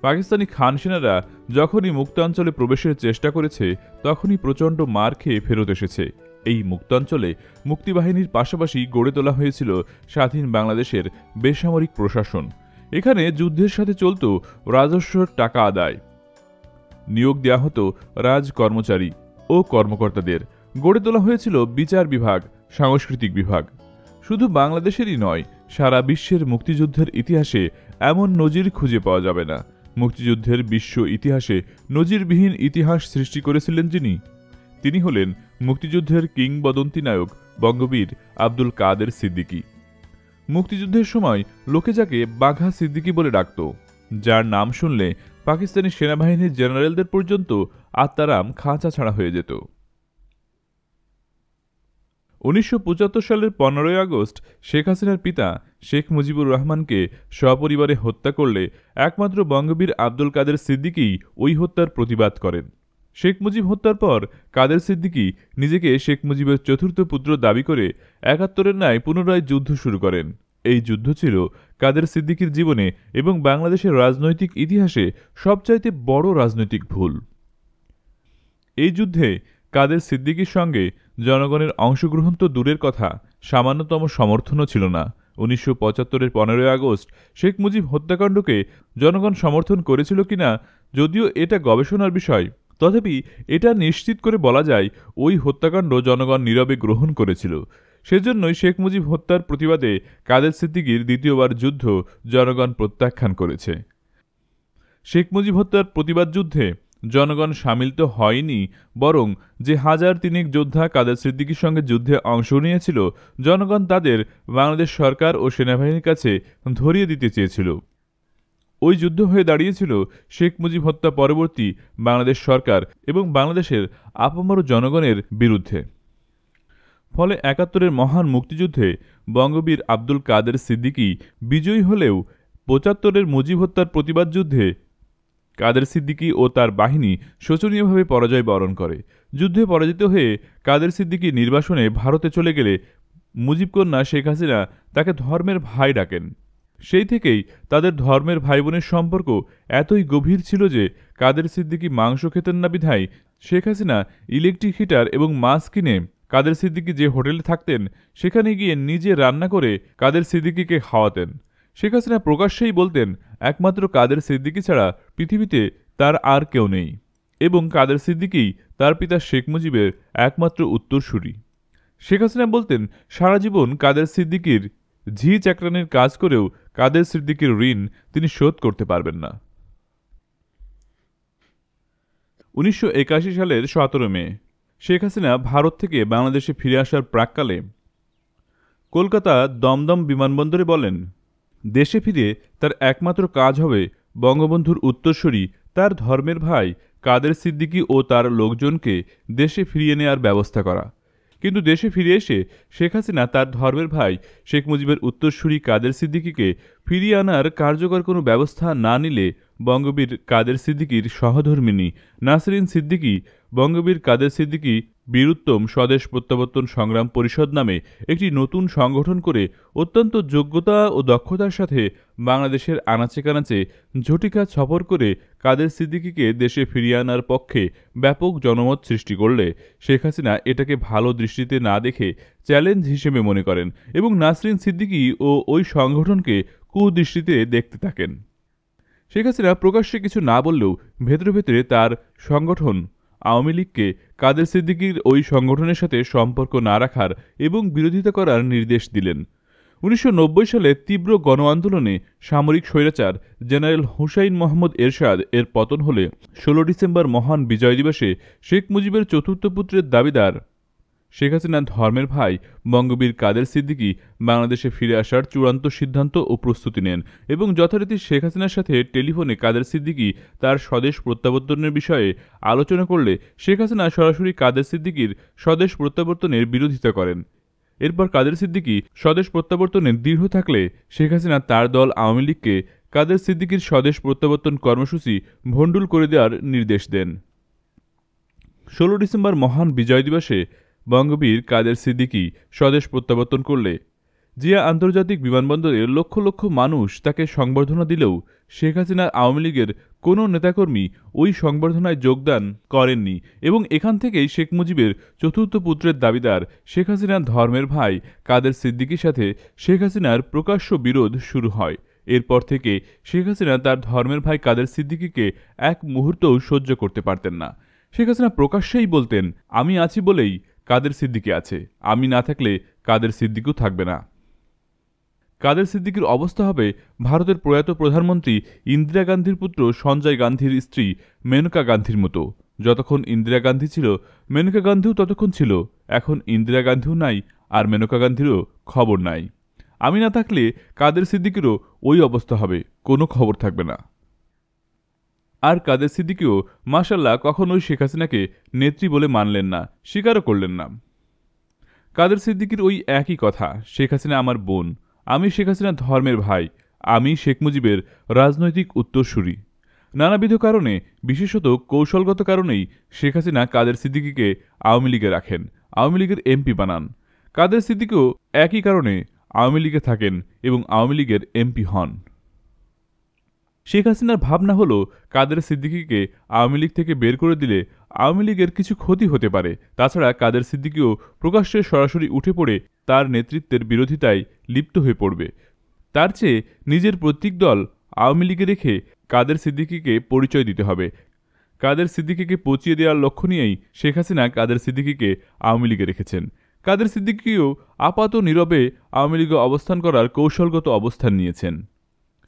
পাকিস্তানি খান সেনারা যখনই মুক্তাঞ্চলে প্রবেশের চেষ্টা করেছে তখনই প্রচণ্ড মার খেয়ে ফেরত এসেছে। এই মুক্তাঞ্চলে মুক্তিবাহিনীর পাশাপাশি গড়ে তোলা হয়েছিল স্বাধীন বাংলাদেশের বেসামরিক প্রশাসন। এখানে যুদ্ধের সাথে চলত রাজস্বের টাকা আদায়, নিয়োগ দেওয়া হতো রাজ কর্মচারী ও কর্মকর্তাদের, গড়ে তোলা হয়েছিল বিচার বিভাগ, সাংস্কৃতিক বিভাগ। শুধু বাংলাদেশেরই নয়, সারা বিশ্বের মুক্তিযুদ্ধের ইতিহাসে এমন নজির খুঁজে পাওয়া যাবে না। মুক্তিযুদ্ধের বিশ্ব ইতিহাসে নজিরবিহীন ইতিহাস সৃষ্টি করেছিলেন যিনি, তিনি হলেন মুক্তিযুদ্ধের কিংবদন্তি নায়ক বঙ্গবীর আব্দুল কাদের সিদ্দিকী। মুক্তিযুদ্ধের সময় লোকে যাকে বাঘা সিদ্দিকী বলে ডাকত, যার নাম শুনলে পাকিস্তানি সেনাবাহিনীর জেনারেলদের পর্যন্ত আত্মারাম খাঁচা ছাড়া হয়ে যেত। 1975 সালের 15ই আগস্ট শেখ হাসিনার পিতা শেখ মুজিবুর রহমানকে সপরিবারে হত্যা করলে একমাত্র বঙ্গবীর আব্দুল কাদের সিদ্দিকীই ওই হত্যার প্রতিবাদ করেন। শেখ মুজিব হত্যার পর কাদের সিদ্দিকী নিজেকে শেখ মুজিবের চতুর্থ পুত্র দাবি করে ৭১-এর ন্যায় পুনরায় যুদ্ধ শুরু করেন। এই যুদ্ধ ছিল কাদের সিদ্দিকীর জীবনে এবং বাংলাদেশের রাজনৈতিক ইতিহাসে সবচাইতে বড় রাজনৈতিক ভুল। এই যুদ্ধে কাদের সিদ্দিকীর সঙ্গে জনগণের অংশগ্রহণ তো দূরের কথা, সামান্যতম সমর্থনও ছিল না। 1975-এর 15ই আগস্ট শেখ মুজিব হত্যাকাণ্ডকে জনগণ সমর্থন করেছিল কিনা যদিও এটা গবেষণার বিষয়, তথাপি এটা নিশ্চিত করে বলা যায় ওই হত্যাকাণ্ড জনগণ নীরবে গ্রহণ করেছিল। সেজন্যই শেখ মুজিব হত্যার প্রতিবাদে কাদের সিদ্দিকীর দ্বিতীয়বার যুদ্ধ জনগণ প্রত্যাখ্যান করেছে। শেখ মুজিব হত্যার প্রতিবাদ যুদ্ধে জনগণ সামিল তো হয়নি, বরং যে 1000 যোদ্ধা কাদের সিদ্দিকীর সঙ্গে যুদ্ধে অংশ নিয়েছিল জনগণ তাদের বাংলাদেশ সরকার ও সেনাবাহিনীর কাছে ধরিয়ে দিতে চেয়েছিল। ওই যুদ্ধ হয়ে দাঁড়িয়েছিল শেখ মুজিব হত্যা পরবর্তী বাংলাদেশ সরকার এবং বাংলাদেশের আপামর জনগণের বিরুদ্ধে। ফলে ৭১-এর মহান মুক্তিযুদ্ধে বঙ্গবীর আব্দুল কাদের সিদ্দিকী বিজয়ী হলেও ৭৫-এর মুজিব হত্যার প্রতিবাদ যুদ্ধে কাদের সিদ্দিকী ও তার বাহিনী শোচনীয়ভাবে পরাজয় বরণ করে। যুদ্ধে পরাজিত হয়ে কাদের সিদ্দিকী নির্বাসনে ভারতে চলে গেলে মুজিবকন্যা শেখ হাসিনা তাকে ধর্মের ভাই ডাকেন। সেই থেকেই তাদের ধর্মের ভাই বোনের সম্পর্ক এতই গভীর ছিল যে কাদের সিদ্দিকী মাংস খেতেন না বিধায় শেখ হাসিনা ইলেকট্রিক হিটার এবং মাছ কিনে কাদের সিদ্দিকী যে হোটেলে থাকতেন সেখানে গিয়ে নিজে রান্না করে কাদের সিদ্দিকীকে খাওয়াতেন। শেখ হাসিনা প্রকাশ্যেই বলতেন একমাত্র কাদের সিদ্দিকী ছাড়া পৃথিবীতে তার আর কেউ নেই এবং কাদের সিদ্দিকীই তার পিতা শেখ মুজিবের একমাত্র উত্তরসূরি। শেখ হাসিনা বলতেন সারা জীবন কাদের সিদ্দিকীর ঝি চাকরানির কাজ করেও কাদের সিদ্দিকীর ঋণ তিনি শোধ করতে পারবেন না। 1981 সালের 17 মে শেখ হাসিনা ভারত থেকে বাংলাদেশে ফিরে আসার প্রাক্কালে কলকাতা দমদম বিমানবন্দরে বলেন, দেশে ফিরে তার একমাত্র কাজ হবে বঙ্গবন্ধুর উত্তরসূরি তার ধর্মের ভাই কাদের সিদ্দিকী ও তার লোকজনকে দেশে ফিরিয়ে নেওয়ার ব্যবস্থা করা। কিন্তু দেশে ফিরে এসে শেখ হাসিনা তার ধর্মের ভাই শেখ মুজিবের উত্তরসূরি কাদের সিদ্দিকীকে ফিরিয়ে আনার কার্যকর কোনো ব্যবস্থা না নিলে বঙ্গবীর কাদের সিদ্দিকীর সহধর্মিণী নাসরিন সিদ্দিকী বঙ্গবীর কাদের সিদ্দিকী বীরুত্তম স্বদেশ প্রত্যাবর্তন সংগ্রাম পরিষদ নামে একটি নতুন সংগঠন করে অত্যন্ত যোগ্যতা ও দক্ষতার সাথে বাংলাদেশের আনাচে কানাচে ঝটিকা সফর করে কাদের সিদ্দিকীকে দেশে ফিরিয়ে আনার পক্ষে ব্যাপক জনমত সৃষ্টি করলে শেখ হাসিনা এটাকে ভালো দৃষ্টিতে না দেখে চ্যালেঞ্জ হিসেবে মনে করেন এবং নাসরিন সিদ্দিকী ও ওই সংগঠনকে কুদৃষ্টিতে দেখতে থাকেন। শেখ হাসিনা প্রকাশ্যে কিছু না বললেও ভেতরে ভেতরে তার সংগঠন আওয়ামী লীগকে কাদের সিদ্দিকীর ওই সংগঠনের সাথে সম্পর্ক না রাখার এবং বিরোধিতা করার নির্দেশ দিলেন। 1990 সালে তীব্র গণ আন্দোলনে সামরিক স্বৈরাচার জেনারেল হুসাইন মোহাম্মদ এরশাদ এর পতন হলে 16 ডিসেম্বর মহান বিজয় দিবসে শেখ মুজিবের চতুর্থ পুত্রের দাবিদার শেখ হাসিনার ধর্মের ভাই বঙ্গবীর কাদের সিদ্দিকী বাংলাদেশে ফিরে আসার চূড়ান্ত সিদ্ধান্ত ও প্রস্তুতি নেন এবং যথারীতি শেখ হাসিনার সাথে টেলিফোনে কাদের সিদ্দিকী তার স্বদেশ প্রত্যাবর্তনের বিষয়ে আলোচনা করলে শেখ হাসিনা সরাসরি কাদের সিদ্দিকীর স্বদেশ প্রত্যাবর্তনের বিরোধিতা করেন। এরপর কাদের সিদ্দিকী স্বদেশ প্রত্যাবর্তনে দৃঢ় থাকলে শেখ হাসিনা তার দল আওয়ামী লীগকে কাদের সিদ্দিকীর স্বদেশ প্রত্যাবর্তন কর্মসূচি ভণ্ডুল করে দেওয়ার নির্দেশ দেন। 16 ডিসেম্বর মহান বিজয় দিবসে বঙ্গবীর কাদের সিদ্দিকী স্বদেশ প্রত্যাবর্তন করলে জিয়া আন্তর্জাতিক বিমানবন্দরে লক্ষ লক্ষ মানুষ তাকে সংবর্ধনা দিলেও শেখ হাসিনার আওয়ামী লীগের কোনো নেতাকর্মী ওই সংবর্ধনায় যোগদান করেননি এবং এখান থেকেই শেখ মুজিবের চতুর্থ পুত্রের দাবিদার শেখ হাসিনার ধর্মের ভাই কাদের সিদ্দিকীর সাথে শেখ হাসিনার প্রকাশ্য বিরোধ শুরু হয়। এরপর থেকে শেখ হাসিনা তার ধর্মের ভাই কাদের সিদ্দিকীকে এক মুহূর্তও সহ্য করতে পারতেন না। শেখ হাসিনা প্রকাশ্যেই বলতেন, আমি আছি বলেই কাদের সিদ্দিকী আছে, আমি না থাকলে কাদের সিদ্দিকীও থাকবে না। কাদের সিদ্দিকীর অবস্থা হবে ভারতের প্রয়াত প্রধানমন্ত্রী ইন্দিরা গান্ধীর পুত্র সঞ্জয় গান্ধীর স্ত্রী মেনকা গান্ধীর মতো। যতক্ষণ ইন্দিরা গান্ধী ছিল মেনকা গান্ধীও ততক্ষণ ছিল, এখন ইন্দিরা গান্ধীও নাই আর মেনকা গান্ধীরও খবর নাই। আমি না থাকলে কাদের সিদ্দিকীরও ওই অবস্থা হবে, কোনো খবর থাকবে না। আর কাদের সিদ্দিকীও মাশাল্লাহ কখনোই শেখ হাসিনাকে নেত্রী বলে মানলেন না, স্বীকারও করলেন না। কাদের সিদ্দিকীর ওই একই কথা, শেখ হাসিনা আমার বোন, আমি শেখ হাসিনার ধর্মের ভাই, আমি শেখ মুজিবের রাজনৈতিক উত্তরসূরি। নানাবিধ কারণে, বিশেষত কৌশলগত কারণেই শেখ হাসিনা কাদের সিদ্দিকীকে আওয়ামী লীগে রাখেন, আওয়ামী লীগের এমপি বানান। কাদের সিদ্দিকীও একই কারণে আওয়ামী লীগে থাকেন এবং আওয়ামী লীগের এমপি হন। শেখ হাসিনার ভাবনা হলো কাদের সিদ্দিকীকে আওয়ামী লীগ থেকে বের করে দিলে আওয়ামী লীগের কিছু ক্ষতি হতে পারে। তাছাড়া কাদের সিদ্দিকীও প্রকাশ্যে সরাসরি উঠে পড়ে তার নেতৃত্বের বিরোধিতায় লিপ্ত হয়ে পড়বে। তার চেয়ে নিজের প্রতীক দল আওয়ামী লীগে রেখে কাদের সিদ্দিকীকে পরিচয় দিতে হবে। কাদের সিদ্দিকীকে পচিয়ে দেওয়ার লক্ষ্য নিয়েই শেখ হাসিনা কাদের সিদ্দিকীকে আওয়ামী লীগে রেখেছেন। কাদের সিদ্দিকীও আপাত নীরবে আওয়ামী লীগে অবস্থান করার কৌশলগত অবস্থান নিয়েছেন।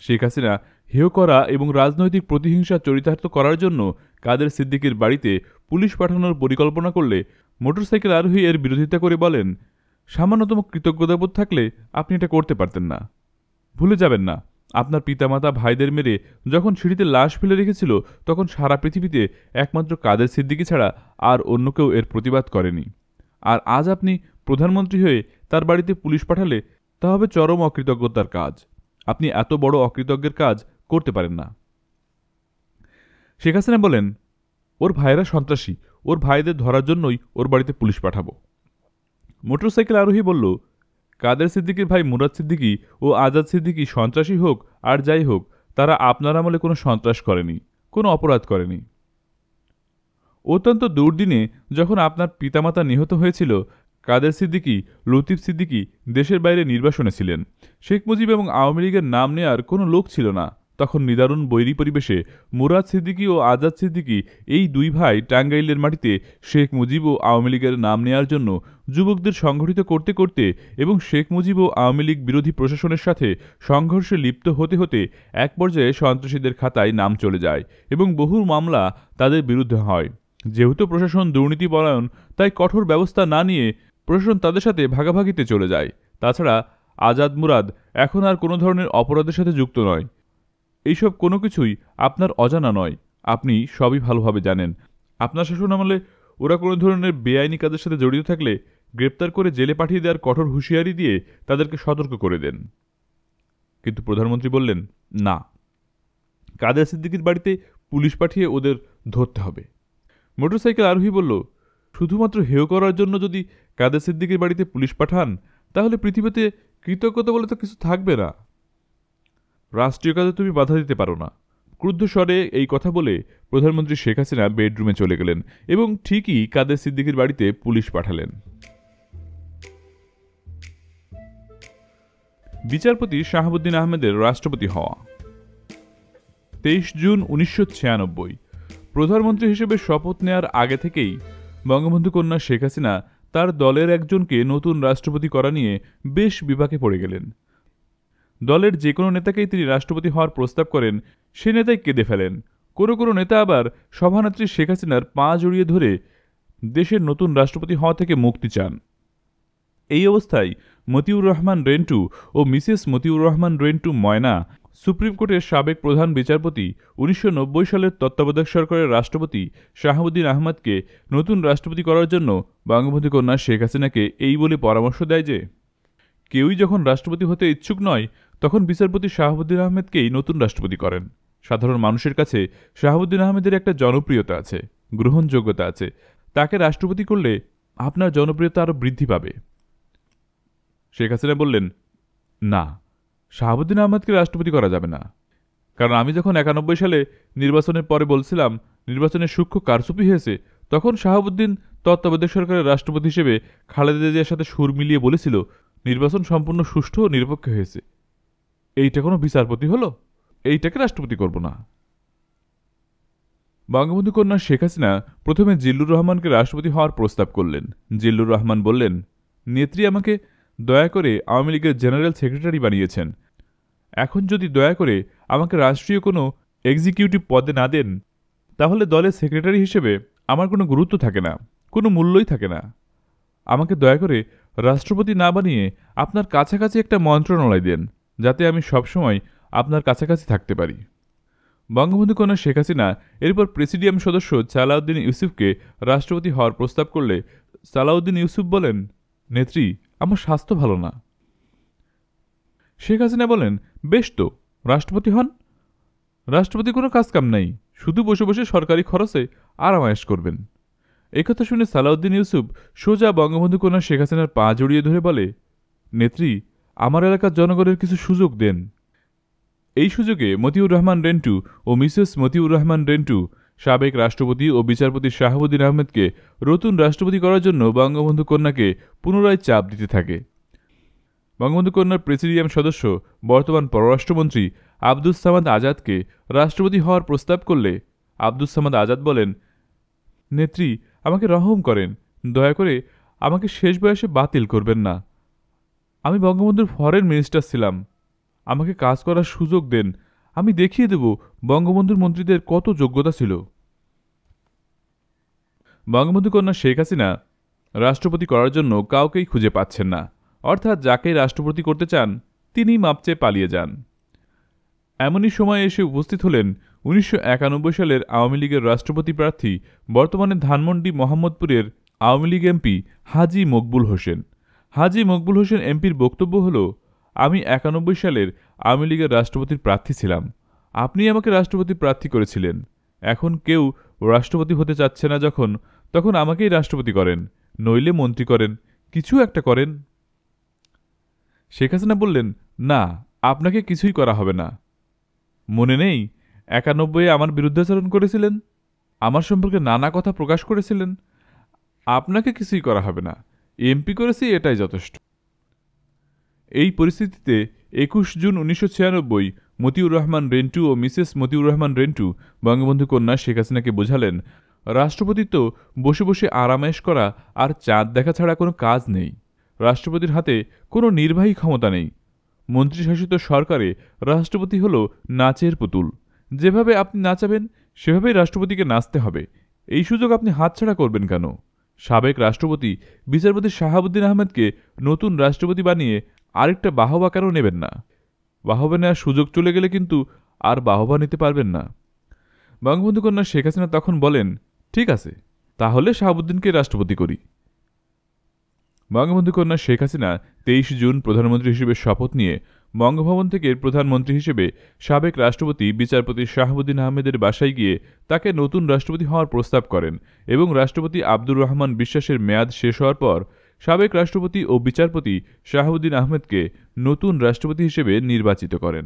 শেখ হাসিনা হেয় করা এবং রাজনৈতিক প্রতিহিংসা চরিতার্থ করার জন্য কাদের সিদ্দিকীর বাড়িতে পুলিশ পাঠানোর পরিকল্পনা করলে মোটরসাইকেল আরোহী এর বিরোধিতা করে বলেন, সামান্যতম কৃতজ্ঞতাবোধ থাকলে আপনি এটা করতে পারতেন না। ভুলে যাবেন না, আপনার পিতামাতা ভাইদের মেরে যখন সিঁড়িতে লাশ ফেলে রেখেছিল তখন সারা পৃথিবীতে একমাত্র কাদের সিদ্দিকী ছাড়া আর অন্য কেউ এর প্রতিবাদ করেনি। আর আজ আপনি প্রধানমন্ত্রী হয়ে তার বাড়িতে পুলিশ পাঠালে তা হবে চরম অকৃতজ্ঞতার কাজ। আপনি এত বড় অকৃতজ্ঞের কাজ করতে পারেন না। শেখ হাসিনা বলেন, ওর ভাইয়েরা সন্ত্রাসী, ওর ভাইদের ধরার জন্যই ওর বাড়িতে পুলিশ পাঠাবো। মোটরসাইকেল আরোহী বলল, কাদের সিদ্দিকীর ভাই মুরাদ সিদ্দিকী ও আজাদ সিদ্দিকী সন্ত্রাসী হোক আর যাই হোক, তারা আপনার আমলে কোনো সন্ত্রাস করেনি, কোনো অপরাধ করেনি। অত্যন্ত দুর্দিনে যখন আপনার পিতামাতা নিহত হয়েছিল, কাদের সিদ্দিকী, লতিফ সিদ্দিকী দেশের বাইরে নির্বাসনে ছিলেন। শেখ মুজিব এবং আওয়ামী লীগের নাম নেয়ার কোনো লোক ছিল না। তখন নিদারুণ বৈরী পরিবেশে মুরাদ সিদ্দিকী ও আজাদ সিদ্দিকী এই দুই ভাই টাঙ্গাইলের মাটিতে শেখ মুজিব ও আওয়ামী লীগের নাম নেয়ার জন্য যুবকদের সংগঠিত করতে করতে এবং শেখ মুজিব ও আওয়ামী লীগ বিরোধী প্রশাসনের সাথে সংঘর্ষে লিপ্ত হতে হতে এক পর্যায়ে সন্ত্রাসীদের খাতায় নাম চলে যায় এবং বহু মামলা তাদের বিরুদ্ধে হয়। যেহেতু প্রশাসন দুর্নীতিপরায়ণ, তাই কঠোর ব্যবস্থা না নিয়ে প্রশাসন তাদের সাথে ভাগাভাগিতে চলে যায়। তাছাড়া আজাদ মুরাদ এখন আর কোনো ধরনের অপরাধের সাথে যুক্ত নয়। এইসব কোনো কিছুই আপনার অজানা নয়, আপনি সবই ভালোভাবে জানেন। আপনার শাসনামলে ওরা কোনো ধরনের বেআইনি কাজের সাথে জড়িত থাকলে গ্রেপ্তার করে জেলে পাঠিয়ে দেওয়ার কঠোর হুঁশিয়ারি দিয়ে তাদেরকে সতর্ক করে দেন। কিন্তু প্রধানমন্ত্রী বললেন, না, কাদের সিদ্দিকীর বাড়িতে পুলিশ পাঠিয়ে ওদের ধরতে হবে। মোটরসাইকেল আরোহী বলল, শুধুমাত্র হেয় করার জন্য যদি কাদের সিদ্দিকীর বাড়িতে পুলিশ পাঠান, তাহলে পৃথিবীতে কৃতজ্ঞতা বলে তো কিছু থাকবে না। রাষ্ট্রীয় কাজে তুমি বাধা দিতে পারো না। ক্রুদ্ধ স্বরে এই কথা বলে প্রধানমন্ত্রী শেখ হাসিনা বেডরুমে চলে গেলেন এবং ঠিকই কাদের সিদ্দিকীর বাড়িতে পুলিশ পাঠালেন। বিচারপতি শাহাবুদ্দিন আহমেদের রাষ্ট্রপতি হওয়া। 23 জুন 1996 প্রধানমন্ত্রী হিসেবে শপথ নেয়ার আগে থেকেই বঙ্গবন্ধু কন্যা শেখ হাসিনা তার দলের একজনকে নতুন রাষ্ট্রপতি করা নিয়ে বেশ বিপাকে পড়ে গেলেন। দলের যে কোনো নেতাকেই তিনি রাষ্ট্রপতি হওয়ার প্রস্তাব করেন, সে নেতাই কেঁদে ফেলেন। কোনো কোনো নেতা আবার সভানেত্রী শেখ হাসিনার পা জড়িয়ে ধরে দেশের নতুন রাষ্ট্রপতি হওয়া থেকে মুক্তি চান। এই অবস্থায় মতিউর রহমান রেন্টু ও মিসেস মতিউর রহমান রেন্টু ময়না সুপ্রিম কোর্টের সাবেক প্রধান বিচারপতি 1990 সালের তত্ত্বাবধায়ক সরকারের রাষ্ট্রপতি শাহাবুদ্দিন আহমদকে নতুন রাষ্ট্রপতি করার জন্য বঙ্গবন্ধু কন্যা শেখ হাসিনাকে এই বলে পরামর্শ দেয় যে, কেউই যখন রাষ্ট্রপতি হতে ইচ্ছুক নয়, তখন বিচারপতি শাহাবুদ্দিন আহমেদকেই নতুন রাষ্ট্রপতি করেন। সাধারণ মানুষের কাছে শাহাবুদ্দিন আহমেদের একটা জনপ্রিয়তা আছে, গ্রহণযোগ্যতা আছে। তাকে রাষ্ট্রপতি করলে আপনার জনপ্রিয়তা আরও বৃদ্ধি পাবে। শেখ হাসিনা বললেন, না, শাহাবুদ্দিন আহমেদকে রাষ্ট্রপতি করা যাবে না। কারণ আমি যখন 91 সালে নির্বাচনের পরে বলছিলাম নির্বাচনের সূক্ষ্ম কারচুপি হয়েছে, তখন শাহাবুদ্দিন তত্ত্বাবধায়ক সরকারের রাষ্ট্রপতি হিসেবে খালেদা জিয়ার সাথে সুর মিলিয়ে বলেছিল নির্বাচন সম্পূর্ণ সুষ্ঠু ও নিরপেক্ষ হয়েছে। এইটা কোনো বিচারপতি হলো? এইটাকে রাষ্ট্রপতি করব না। বঙ্গবন্ধু কন্যা শেখ হাসিনা প্রথমে জিল্লুর রহমানকে রাষ্ট্রপতি হওয়ার প্রস্তাব করলেন। জিল্লুর রহমান বললেন, নেত্রী আমাকে দয়া করে আওয়ামী লীগের জেনারেল সেক্রেটারি বানিয়েছেন। এখন যদি দয়া করে আমাকে রাষ্ট্রীয় কোনো এক্সিকিউটিভ পদে না দেন, তাহলে দলের সেক্রেটারি হিসেবে আমার কোনো গুরুত্ব থাকে না, কোনো মূল্যই থাকে না। আমাকে দয়া করে রাষ্ট্রপতি না বানিয়ে আপনার কাছাকাছি একটা মন্ত্রণালয় দেন, যাতে আমি সবসময় আপনার কাছাকাছি থাকতে পারি। বঙ্গবন্ধু কন্যা শেখ হাসিনা এরপর প্রেসিডিয়াম সদস্য সালাউদ্দিন ইউসুফকে রাষ্ট্রপতি হওয়ার প্রস্তাব করলে সালাউদ্দিন ইউসুফ বলেন, নেত্রী, আমার স্বাস্থ্য ভালো না। শেখ হাসিনা বলেন, বেশ তো, রাষ্ট্রপতি হন। রাষ্ট্রপতি কোনো কাজকাম নাই, শুধু বসে বসে সরকারি খরচে আরামায়েশ করবেন। একথা শুনে সালাউদ্দিন ইউসুফ সোজা বঙ্গবন্ধু কন্যা শেখ হাসিনার পা জড়িয়ে ধরে বলে, নেত্রী, আমার এলাকার জনগণের কিছু সুযোগ দেন। এই সুযোগে মতিউর রহমান রেন্টু ও মিসেস মতিউর রহমান রেন্টু সাবেক রাষ্ট্রপতি ও বিচারপতি শাহাবুদ্দিন আহমেদকে নতুন রাষ্ট্রপতি করার জন্য বঙ্গবন্ধু কন্যাকে পুনরায় চাপ দিতে থাকে। বঙ্গবন্ধু কন্যার প্রেসিডিয়াম সদস্য বর্তমান পররাষ্ট্রমন্ত্রী আব্দুস সামাদ আজাদকে রাষ্ট্রপতি হওয়ার প্রস্তাব করলে আব্দুস সামাদ আজাদ বলেন, নেত্রী, আমাকে রহম করেন, দয়া করে আমাকে শেষ বয়সে বাতিল করবেন না। আমি বঙ্গবন্ধুর ফরেন মিনিস্টার ছিলাম, আমাকে কাজ করার সুযোগ দেন, আমি দেখিয়ে দেব বঙ্গবন্ধুর মন্ত্রীদের কত যোগ্যতা ছিল। বঙ্গবন্ধু কন্যা শেখ হাসিনা রাষ্ট্রপতি করার জন্য কাউকেই খুঁজে পাচ্ছেন না, অর্থাৎ যাকেই রাষ্ট্রপতি করতে চান তিনিই মাপচে পালিয়ে যান। এমনই সময় এসে উপস্থিত হলেন 1991 সালের আওয়ামী লীগের রাষ্ট্রপতি প্রার্থী, বর্তমানে ধানমন্ডি মোহাম্মদপুরের আওয়ামী লীগ এমপি হাজী মকবুল হোসেন। হাজী মকবুল হোসেন এমপির বক্তব্য হল, আমি 91 সালের আওয়ামী লীগের রাষ্ট্রপতির প্রার্থী ছিলাম, আপনি আমাকে রাষ্ট্রপতি প্রার্থী করেছিলেন। এখন কেউ রাষ্ট্রপতি হতে চাচ্ছে না যখন, তখন আমাকেই রাষ্ট্রপতি করেন, নইলে মন্ত্রী করেন, কিছু একটা করেন। শেখ হাসিনা বললেন, না, আপনাকে কিছুই করা হবে না। মনে নেই 91-এ আমার বিরুদ্ধাচরণ করেছিলেন, আমার সম্পর্কে নানা কথা প্রকাশ করেছিলেন? আপনাকে কিছুই করা হবে না, এমপি করেছি, এটাই যথেষ্ট। এই পরিস্থিতিতে 21 জুন 1996 মতিউর রহমান রেন্টু ও মিসেস মতিউর রহমান রেন্টু বঙ্গবন্ধু কন্যা শেখ হাসিনাকে বোঝালেন, রাষ্ট্রপতি তো বসে বসে আরামায়েশ করা আর চাঁদ দেখা ছাড়া কোনো কাজ নেই। রাষ্ট্রপতির হাতে কোনো নির্বাহী ক্ষমতা নেই। মন্ত্রিশাসিত সরকারে রাষ্ট্রপতি হল নাচের পুতুল, যেভাবে আপনি নাচাবেন সেভাবেই রাষ্ট্রপতিকে নাচতে হবে। এই সুযোগ আপনি হাতছাড়া করবেন কেন? সাবেক রাষ্ট্রপতি বিচারপতি শাহাবুদ্দিন আহমেদকে নতুন রাষ্ট্রপতি বানিয়ে আরেকটা বাহবা কেন নেবেন না? বাহবা নেওয়ার সুযোগ চলে গেলে কিন্তু আর বাহবা নিতে পারবেন না। বঙ্গবন্ধু কন্যা শেখ হাসিনা তখন বলেন, ঠিক আছে, তাহলে শাহাবুদ্দিনকে রাষ্ট্রপতি করি। বঙ্গবন্ধু কন্যা শেখ হাসিনা 23 জুন প্রধানমন্ত্রী হিসেবে শপথ নিয়ে বঙ্গভবন থেকে প্রধানমন্ত্রী হিসেবে সাবেক রাষ্ট্রপতি বিচারপতি শাহাবুদ্দিন আহমেদের বাসায় গিয়ে তাকে নতুন রাষ্ট্রপতি হওয়ার প্রস্তাব করেন এবং রাষ্ট্রপতি আব্দুর রহমান বিশ্বাসের মেয়াদ শেষ হওয়ার পর সাবেক রাষ্ট্রপতি ও বিচারপতি শাহাবুদ্দিন আহমেদকে নতুন রাষ্ট্রপতি হিসেবে নির্বাচিত করেন।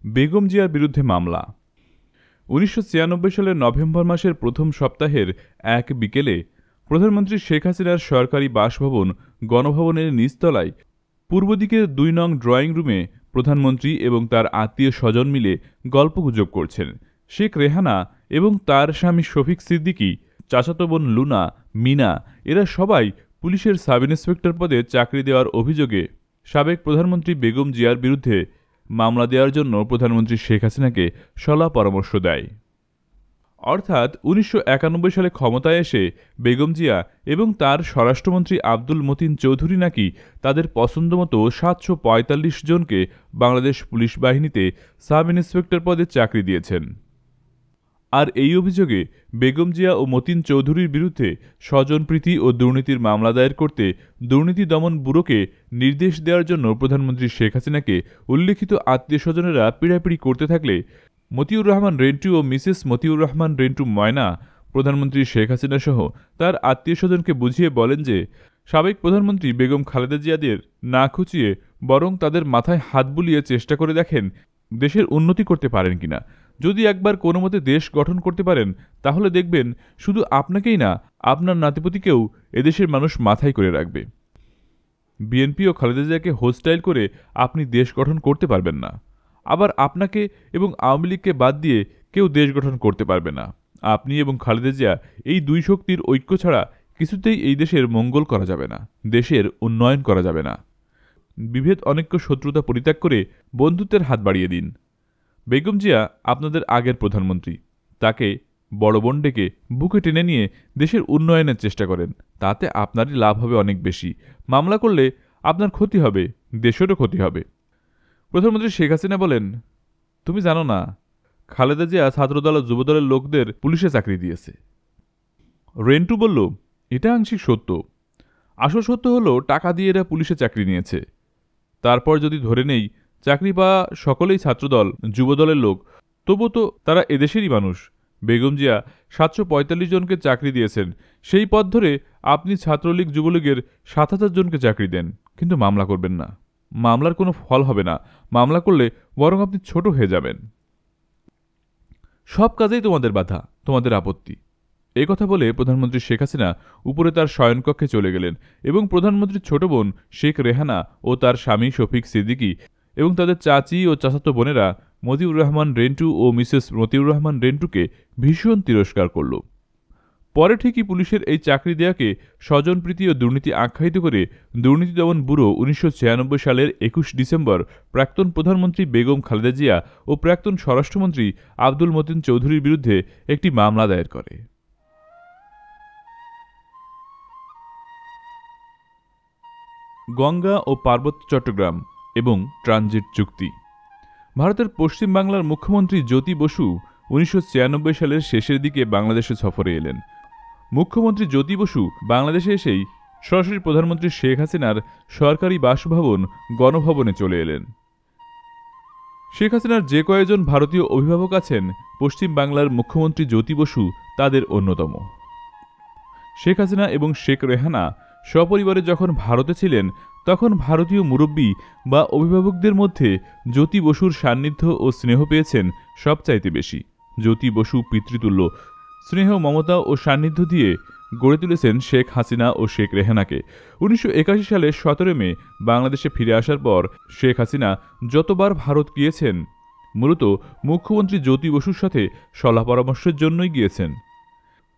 বেগম জিয়ার বিরুদ্ধে মামলা। 1996 সালের নভেম্বর মাসের প্রথম সপ্তাহের এক বিকেলে প্রধানমন্ত্রী শেখ হাসিনার সরকারি বাসভবন গণভবনের নিচতলায় পূর্ব দিকের 2 নং ড্রয়িং রুমে প্রধানমন্ত্রী এবং তার আত্মীয় স্বজন মিলে গল্পগুজব করছেন। শেখ রেহানা এবং তার স্বামী শফিক সিদ্দিকী, চাচাতো বোন লুনা, মিনা, এরা সবাই পুলিশের সাব ইন্সপেক্টর পদে চাকরি দেওয়ার অভিযোগে সাবেক প্রধানমন্ত্রী বেগম জিয়ার বিরুদ্ধে মামলা দেওয়ার জন্য প্রধানমন্ত্রী শেখ হাসিনাকে সলা পরামর্শ দেয়। অর্থাৎ 1991 সালে ক্ষমতায় এসে বেগম জিয়া এবং তার স্বরাষ্ট্রমন্ত্রী আব্দুল মতিন চৌধুরী নাকি তাদের পছন্দমতো 745 জনকে বাংলাদেশ পুলিশ বাহিনীতে সাব ইন্সপেক্টর পদে চাকরি দিয়েছেন। আর এই অভিযোগে বেগম জিয়া ও মতিন চৌধুরীর বিরুদ্ধে স্বজনপ্রীতি ও দুর্নীতির মামলা দায়ের করতে দুর্নীতি দমন ব্যুরোকে নির্দেশ দেওয়ার জন্য প্রধানমন্ত্রী শেখ হাসিনাকে উল্লেখিত আত্মীয়স্বজনেরা পীড়াপিড়ি করতে থাকলে মতিউর রহমান রেন্টু ও মিসেস মতিউর রহমান রেন্টু ময়না প্রধানমন্ত্রী শেখ হাসিনা সহ তার আত্মীয়স্বজনকে বুঝিয়ে বলেন যে সাবেক প্রধানমন্ত্রী বেগম খালেদা জিয়াদের না খুঁচিয়ে বরং তাদের মাথায় হাত বুলিয়ে চেষ্টা করে দেখেন দেশের উন্নতি করতে পারেন কিনা। যদি একবার কোনো মতে দেশ গঠন করতে পারেন তাহলে দেখবেন শুধু আপনাকেই না, আপনার নাতিপুতিকেও এদেশের মানুষ মাথায় করে রাখবে। বিএনপি ও খালেদা জিয়াকে হোস্টাইল করে আপনি দেশ গঠন করতে পারবেন না, আবার আপনাকে এবং আওয়ামী লীগকে বাদ দিয়ে কেউ দেশ গঠন করতে পারবে না। আপনি এবং খালেদা জিয়া এই দুই শক্তির ঐক্য ছাড়া কিছুতেই এই দেশের মঙ্গল করা যাবে না, দেশের উন্নয়ন করা যাবে না। বিভেদ অনৈক্য শত্রুতা পরিত্যাগ করে বন্ধুত্বের হাত বাড়িয়ে দিন। বেগম জিয়া আপনাদের আগের প্রধানমন্ত্রী, তাকে বড় বোন ডেকে বুকে টেনে নিয়ে দেশের উন্নয়নের চেষ্টা করেন, তাতে আপনারই লাভ হবে অনেক বেশি। মামলা করলে আপনার ক্ষতি হবে, দেশেরও ক্ষতি হবে। প্রধানমন্ত্রী শেখ হাসিনা বলেন, তুমি জানো না খালেদা জিয়া ছাত্রদল ও যুবদলের লোকদের পুলিশে চাকরি দিয়েছে। রেন্টু বলল, এটা আংশিক সত্য, আসল সত্য হলো টাকা দিয়ে এরা পুলিশে চাকরি নিয়েছে। তারপর যদি ধরে নেই চাকরি পাওয়া সকলেই ছাত্রদল যুবদলের লোক, তবু তো তারা এদেশেরই মানুষ। বেগম জিয়া 745 জনকে চাকরি দিয়েছেন, সেই পথ ধরে আপনি ছাত্রলীগ যুবলীগের 7000 জনকে চাকরি দেন, কিন্তু মামলা করবেন না। মামলার কোনো ফল হবে না, মামলা করলে বরং আপনি ছোট হয়ে যাবেন। সব কাজেই তোমাদের বাধা, তোমাদের আপত্তি। এই কথা বলে প্রধানমন্ত্রী শেখ হাসিনা উপরে তার শয়নকক্ষে চলে গেলেন এবং প্রধানমন্ত্রীর ছোট বোন শেখ রেহানা ও তার স্বামী শফিক সিদ্দিকী এবং তাদের চাচি ও চাচাতো বোনেরা মতিউর রহমান রেন্টু ও মিসেস মতিউর রহমান রেন্টুকে ভীষণ তিরস্কার করল। পরে ঠিকই পুলিশের এই চাকরি দেয়াকে স্বজনপ্রীতি ও দুর্নীতি আখ্যায়িত করে দুর্নীতি দমন ব্যুরো 1996 সালের 21 ডিসেম্বর প্রাক্তন প্রধানমন্ত্রী বেগম খালেদা জিয়া ও প্রাক্তন স্বরাষ্ট্রমন্ত্রী আব্দুল মতিন চৌধুরীর বিরুদ্ধে একটি মামলা দায়ের করে। গঙ্গা ও পার্বত্য চট্টগ্রাম এবং ট্রানজিট চুক্তি। ভারতের পশ্চিম বাংলার মুখ্যমন্ত্রী জ্যোতি বসু 1996 সালের শেষের দিকে বাংলাদেশে সফরে এলেন। মুখ্যমন্ত্রী জ্যোতি বসু বাংলাদেশে এসেই সরাসরি প্রধানমন্ত্রী শেখ হাসিনার সরকারি বাসভবন গণভবনে চলে এলেন। শেখ হাসিনার যে কয়েকজন ভারতীয় অভিভাবক আছেন, পশ্চিম বাংলার মুখ্যমন্ত্রী জ্যোতি বসু তাদের অন্যতম। শেখ হাসিনা এবং শেখ রেহানা সপরিবারে যখন ভারতে ছিলেন, তখন ভারতীয় মুরব্বী বা অভিভাবকদের মধ্যে জ্যোতি বসুর সান্নিধ্য ও স্নেহ পেয়েছেন সবচাইতে বেশি। জ্যোতি বসু পিতৃতুল্য স্নেহ, মমতা ও সান্নিধ্য দিয়ে গড়ে তুলেছেন শেখ হাসিনা ও শেখ রেহানাকে। 1981 সালের 17 মে বাংলাদেশে ফিরে আসার পর শেখ হাসিনা যতবার ভারত গিয়েছেন, মূলত মুখ্যমন্ত্রী জ্যোতি বসুর সাথে সলাহ পরামর্শের জন্যই গিয়েছেন।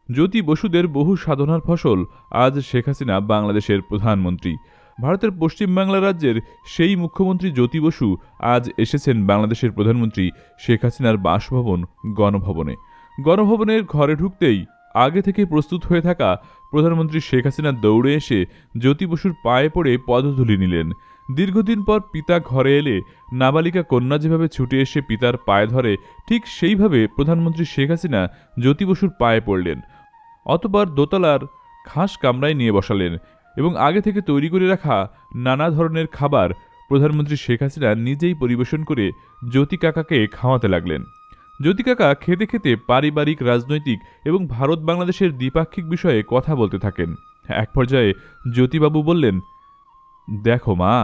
জ্যোতি বসুদের বহু সাধনার ফসল আজ শেখ হাসিনা বাংলাদেশের প্রধানমন্ত্রী। ভারতের পশ্চিম বাংলা রাজ্যের সেই মুখ্যমন্ত্রী জ্যোতি বসু আজ এসেছেন বাংলাদেশের প্রধানমন্ত্রী শেখ হাসিনার বাসভবন গণভবনে। গণভবনের ঘরে ঢুকতেই আগে থেকে প্রস্তুত হয়ে থাকা প্রধানমন্ত্রী শেখ হাসিনা দৌড়ে এসে জ্যোতি বসুর পায়ে পড়ে পদধূলি নিলেন। দীর্ঘদিন পর পিতা ঘরে এলে নাবালিকা কন্যা যেভাবে ছুটে এসে পিতার পায়ে ধরে, ঠিক সেইভাবে প্রধানমন্ত্রী শেখ হাসিনা জ্যোতি বসুর পায়ে পড়লেন। অতঃপর দোতলার খাস কামরায় নিয়ে বসালেন এবং আগে থেকে তৈরি করে রাখা নানা ধরনের খাবার প্রধানমন্ত্রী শেখ হাসিনা নিজেই পরিবেশন করে জ্যোতি কাকাকে খাওয়াতে লাগলেন। জ্যোতি কাকা খেতে খেতে পারিবারিক, রাজনৈতিক এবং ভারত বাংলাদেশের দ্বিপাক্ষিক বিষয়ে কথা বলতে থাকেন। এক পর্যায়ে জ্যোতিবাবু বললেন, দেখো মা,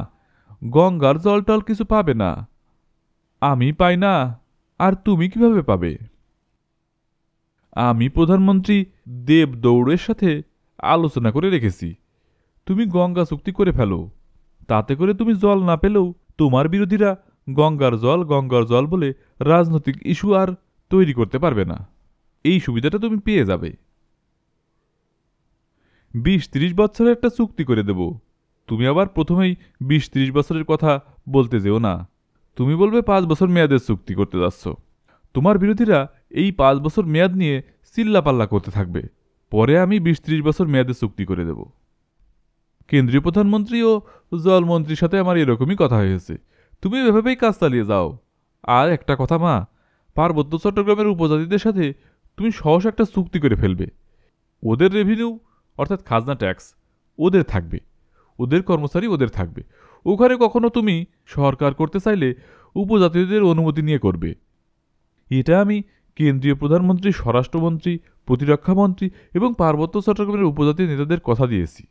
গঙ্গার জল টল কিছু পাবে না, আমি পাই না, আর তুমি কিভাবে পাবে? আমি প্রধানমন্ত্রী দেব দৌড়ের সাথে আলোচনা করে রেখেছি, তুমি গঙ্গা চুক্তি করে ফেলো, তাতে করে তুমি জল না পেলেও তোমার বিরোধীরা গঙ্গার জল বলে রাজনৈতিক ইস্যু আর তৈরি করতে পারবে না। এই সুবিধাটা তুমি পেয়ে যাবে। 20-30 বছরের একটা চুক্তি করে দেব। তুমি আবার প্রথমেই 20-30 বছরের কথা বলতে যেও না। তুমি বলবে 5 বছর মেয়াদের চুক্তি করতে যাচ্ছ। তোমার বিরোধীরা এই 5 বছর মেয়াদ নিয়ে চিল্লাপাল্লা করতে থাকবে। পরে আমি 20-30 বছর মেয়াদের চুক্তি করে দেব। কেন্দ্রীয় প্রধানমন্ত্রী ও জলমন্ত্রীর সাথে আমার এরকমই কথা হয়েছে। তুমি এভাবেই কাজ চালিয়ে যাও। আর একটা কথা মা, পার্বত্য চট্টগ্রামের উপজাতিদের সাথে তুমি সহসা একটা চুক্তি করে ফেলবে। ওদের রেভিনিউ অর্থাৎ খাজনা ট্যাক্স ওদের থাকবে, ওদের কর্মচারী ওদের থাকবে। ওখানে কখনো তুমি সরকার করতে চাইলে উপজাতীয়দের অনুমতি নিয়ে করবে। এটা আমি কেন্দ্রীয় প্রধানমন্ত্রী, স্বরাষ্ট্রমন্ত্রী, প্রতিরক্ষামন্ত্রী এবং পার্বত্য চট্টগ্রামের উপজাতি নেতাদের কথা দিয়েছি।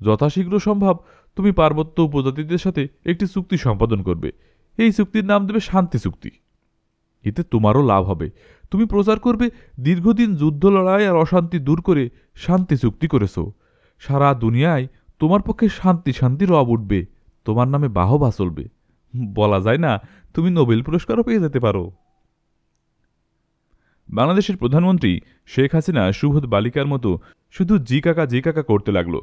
যথাশীঘ্র সম্ভব তুমি পার্বত্য উপজাতিদের সাথে একটি চুক্তি সম্পাদন করবে। এই চুক্তির নাম দেবে শান্তি চুক্তি। এতে তোমারও লাভ হবে। তুমি প্রচার করবে দীর্ঘদিন যুদ্ধ, লড়াই আর অশান্তি দূর করে শান্তি চুক্তি করেছ। সারা দুনিয়ায় তোমার পক্ষে শান্তি শান্তি রব উঠবে, তোমার নামে বাহবা চলবে। বলা যায় না, তুমি নোবেল পুরস্কারও পেয়ে যেতে পারো। বাংলাদেশের প্রধানমন্ত্রী শেখ হাসিনা সুবোধ বালিকার মতো শুধু জি কাকা করতে লাগল।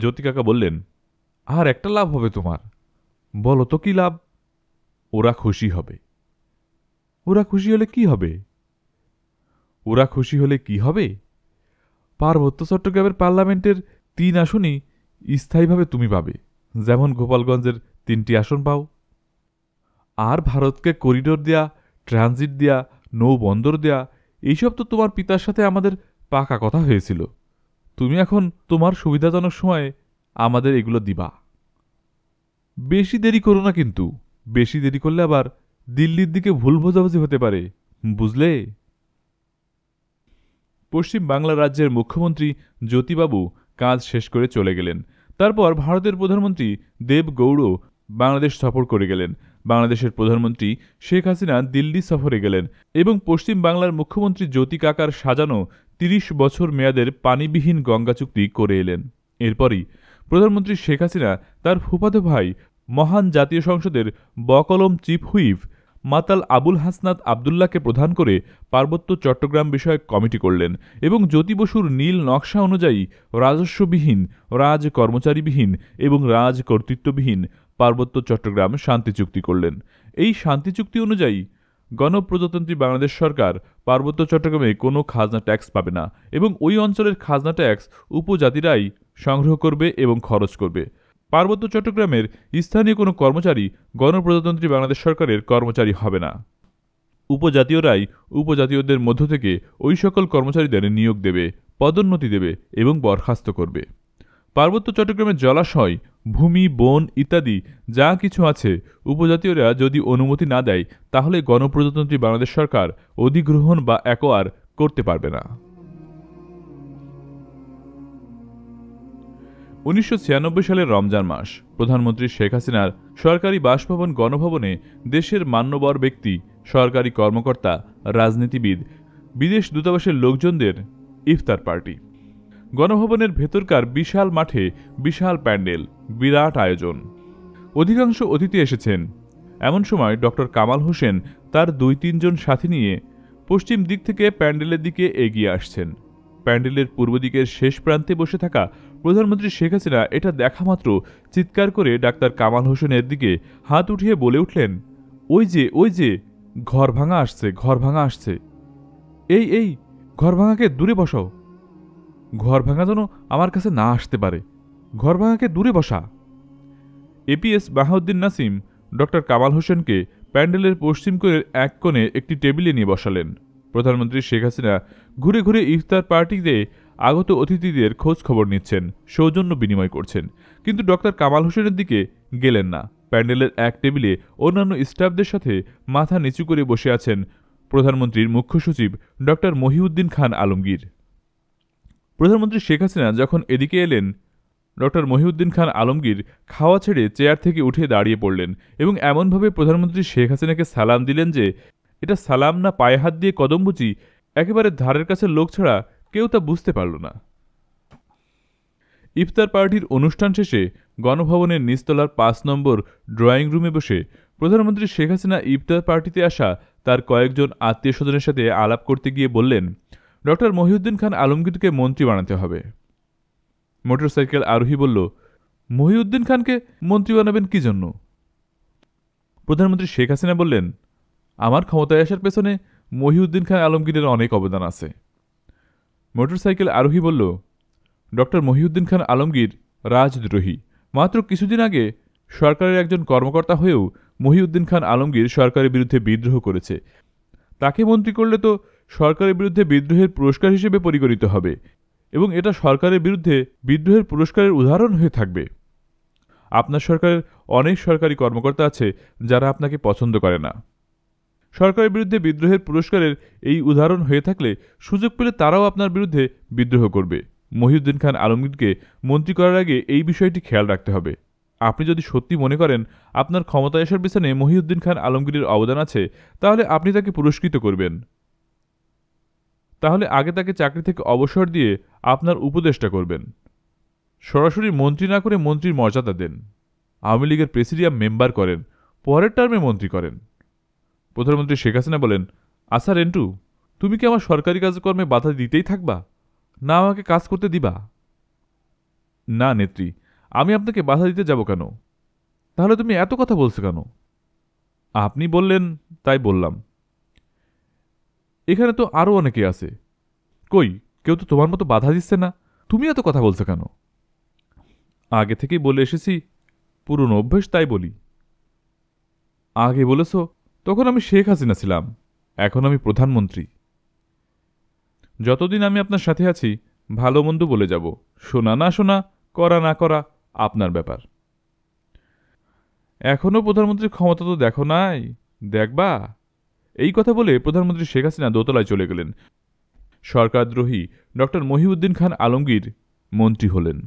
জ্যোতি কাকা বললেন, আর একটা লাভ হবে তোমার। বলো তো কি লাভ? ওরা খুশি হবে। ওরা খুশি হলে কি হবে? ওরা খুশি হলে কি হবে? পার্বত্য চট্টগ্রামের পার্লামেন্টের 3 আসনই স্থায়ীভাবে তুমি পাবে, যেমন গোপালগঞ্জের 3টি আসন পাও। আর ভারতকে করিডোর দেয়া, ট্রানজিট দেয়া, নৌবন্দর দেয়া, এইসব তো তোমার পিতার সাথে আমাদের পাকা কথা হয়েছিল। তুমি এখন তোমার সুবিধাজনক সময়ে আমাদের এগুলো দিবা। বেশি দেরি করো না কিন্তু। বেশি দেরি করলে আবার দিল্লির দিকে ভুল বোঝাবুঝি হতে পারে, বুঝলে? পশ্চিম বাংলা রাজ্যের মুখ্যমন্ত্রী জ্যোতিবাবু কাজ শেষ করে চলে গেলেন। তারপর ভারতের প্রধানমন্ত্রী দেবগৌড় বাংলাদেশ সফর করে গেলেন। বাংলাদেশের প্রধানমন্ত্রী শেখ হাসিনা দিল্লি সফরে গেলেন এবং পশ্চিম বাংলার মুখ্যমন্ত্রী জ্যোতি কাকার সাজানো ৩০ বছর মেয়াদের পানিবিহীন গঙ্গা চুক্তি করে এলেন। এরপরই প্রধানমন্ত্রী শেখ হাসিনা তার ফুফাতো ভাই মহান জাতীয় সংসদের বকলম চিফ হুইপ মাতাল আবুল হাসনাত আবদুল্লাহকে প্রধান করে পার্বত্য চট্টগ্রাম বিষয়ক কমিটি করলেন এবং জ্যোতি বসুর নীল নকশা অনুযায়ী রাজস্ববিহীন, রাজ কর্মচারীবিহীন এবং রাজ কর্তৃত্ববিহীন পার্বত্য চট্টগ্রাম শান্তি চুক্তি করলেন। এই শান্তি চুক্তি অনুযায়ী গণপ্রজাতন্ত্রী বাংলাদেশ সরকার পার্বত্য চট্টগ্রামে কোনো খাজনা ট্যাক্স পাবে না এবং ওই অঞ্চলের খাজনা ট্যাক্স উপজাতিরাই সংগ্রহ করবে এবং খরচ করবে। পার্বত্য চট্টগ্রামের স্থানীয় কোনো কর্মচারী গণপ্রজাতন্ত্রী বাংলাদেশ সরকারের কর্মচারী হবে না। উপজাতীয়রাই উপজাতীয়দের মধ্য থেকে ওই সকল কর্মচারীদের নিয়োগ দেবে, পদোন্নতি দেবে এবং বরখাস্ত করবে। পার্বত্য চট্টগ্রামের জলাশয়, ভূমি, বন ইত্যাদি যা কিছু আছে, উপজাতীয়রা যদি অনুমতি না দেয় তাহলে গণপ্রজাতন্ত্রী বাংলাদেশ সরকার অধিগ্রহণ বা অ্যাকোয়ার করতে পারবে না। ১৯৯৬ সালের রমজান মাস প্রধানমন্ত্রী শেখ হাসিনার সরকারি বাসভবন গণভবনে দেশের মান্যবর ব্যক্তি, সরকারি কর্মকর্তা, রাজনীতিবিদ, বিদেশ দূতাবাসের লোকজনদের ইফতার পার্টি। গণভবনের ভেতরকার বিশাল মাঠে বিশাল প্যান্ডেল, বিরাট আয়োজন। অধিকাংশ অতিথি এসেছেন। এমন সময় ডক্টর কামাল হোসেন তার ২-৩ জন সাথী নিয়ে পশ্চিম দিক থেকে প্যান্ডেলের দিকে এগিয়ে আসছেন। প্যান্ডেলের পূর্ব দিকের শেষ প্রান্তে বসে থাকা প্রধানমন্ত্রী শেখ হাসিনা এটা দেখা মাত্র চিৎকার করে ডাক্তার কামাল হোসেনের দিকে হাত উঠিয়ে বলে উঠলেন, ওই যে ঘর ভাঙা আসছে, ঘর ভাঙা আসছে। এই ঘর ভাঙাকে দূরে বসাও। ঘর ভাঙা যেন আমার কাছে না আসতে পারে। ঘর ভাঙাকে দূরে বসা। এপিএস বাহাউদ্দিন নাসিম ডক্টর কামাল হোসেনকে প্যান্ডেলের পশ্চিম কোণের এক কোণে একটি টেবিলে নিয়ে বসালেন। প্রধানমন্ত্রী শেখ হাসিনা ঘুরে ঘুরে ইফতার পার্টিতে আগত অতিথিদের খোঁজ খবর নিচ্ছেন, সৌজন্য বিনিময় করছেন, কিন্তু ডক্টর কামাল হোসেনের দিকে গেলেন না। প্যান্ডেলের এক টেবিলে অন্যান্য স্টাফদের সাথে মাথা নিচু করে বসে আছেন প্রধানমন্ত্রীর মুখ্য সচিব ডক্টর মহিউদ্দিন খান আলমগীর। প্রধানমন্ত্রী শেখ হাসিনা যখন এদিকে এলেন, ডক্টর মহিউদ্দিন খান আলমগীর খাওয়া ছেড়ে চেয়ার থেকে উঠে দাঁড়িয়ে পড়লেন এবং এমনভাবে প্রধানমন্ত্রী শেখ হাসিনাকে সালাম দিলেন যে এটা সালাম না পায়ে হাত দিয়ে কদমবুচি, একেবারে ধারের কাছে লোক ছাড়া কেউ তা বুঝতে পারল না। ইফতার পার্টির অনুষ্ঠান শেষে গণভবনের নিচতলার ৫ নম্বর ড্রয়িং রুমে বসে প্রধানমন্ত্রী শেখ হাসিনা ইফতার পার্টিতে আসা তার কয়েকজন আত্মীয় স্বজনের সাথে আলাপ করতে গিয়ে বললেন, ডক্টর মহিউদ্দিন খান আলমগীরকে মন্ত্রী বানাতে হবে। মোটরসাইকেল আরোহী বলল, মহিউদ্দিন খানকে মন্ত্রী বানাবেন কি জন্য? প্রধানমন্ত্রী শেখ হাসিনা বললেন, আমার ক্ষমতায় আসার পেছনে মহিউদ্দিন খান আলমগীরের অনেক অবদান আছে। মোটরসাইকেল আরোহী বলল, ডক্টর মহিউদ্দিন খান আলমগীর রাজদ্রোহী। মাত্র কিছুদিন আগে সরকারের একজন কর্মকর্তা হয়েও মহিউদ্দিন খান আলমগীর সরকারের বিরুদ্ধে বিদ্রোহ করেছে। তাকে মন্ত্রী করলে তো সরকারের বিরুদ্ধে বিদ্রোহের পুরস্কার হিসেবে পরিগণিত হবে এবং এটা সরকারের বিরুদ্ধে বিদ্রোহের পুরস্কারের উদাহরণ হয়ে থাকবে। আপনার সরকারের অনেক সরকারি কর্মকর্তা আছে যারা আপনাকে পছন্দ করে না। সরকারের বিরুদ্ধে বিদ্রোহের পুরস্কারের এই উদাহরণ হয়ে থাকলে সুযোগ পেলে তারাও আপনার বিরুদ্ধে বিদ্রোহ করবে। মহিউদ্দিন খান আলমগীরকে মন্ত্রী করার আগে এই বিষয়টি খেয়াল রাখতে হবে। আপনি যদি সত্যি মনে করেন আপনার ক্ষমতায় আসার পেছনে মহিউদ্দিন খান আলমগীরের অবদান আছে, তাহলে আপনি তাকে পুরস্কৃত করবেন। তাহলে আগে তাকে চাকরি থেকে অবসর দিয়ে আপনার উপদেষ্টা করবেন। সরাসরি মন্ত্রী না করে মন্ত্রীর মর্যাদা দেন। আওয়ামী লীগের প্রেসিডিয়াম মেম্বার করেন, পরের টার্মে মন্ত্রী করেন। প্রধানমন্ত্রী শেখ হাসিনা বলেন, আচ্ছা রেন্টু, তুমি কি আমার সরকারি কাজকর্মে বাধা দিতেই থাকবা, না আমাকে কাজ করতে দিবা? না নেত্রী, আমি আপনাকে বাধা দিতে যাব কেন? তাহলে তুমি এত কথা বলছো কেন? আপনি বললেন তাই বললাম। এখানে তো আরও অনেকে আছে। কই, কেউ তো তোমার মতো বাধা দিচ্ছে না, তুমি এত কথা বলছো কেন? আগে থেকেই বলে এসেছি, পুরনো অভ্যেস, তাই বলি। আগে বলেছ, তখন আমি শেখ হাসিনা ছিলাম, এখন আমি প্রধানমন্ত্রী। যতদিন আমি আপনার সাথে আছি ভালো মন্দ বলে যাব, শোনা না শোনা, করা না করা আপনার ব্যাপার। এখনও প্রধানমন্ত্রীর ক্ষমতা তো দেখো নাই, দেখবা? এই কথা বলে প্রধানমন্ত্রী শেখ হাসিনা দোতলায় চলে গেলেন। সরকারদ্রোহী ডক্টর মহিউদ্দিন খান আলমগীর মন্ত্রী হলেন।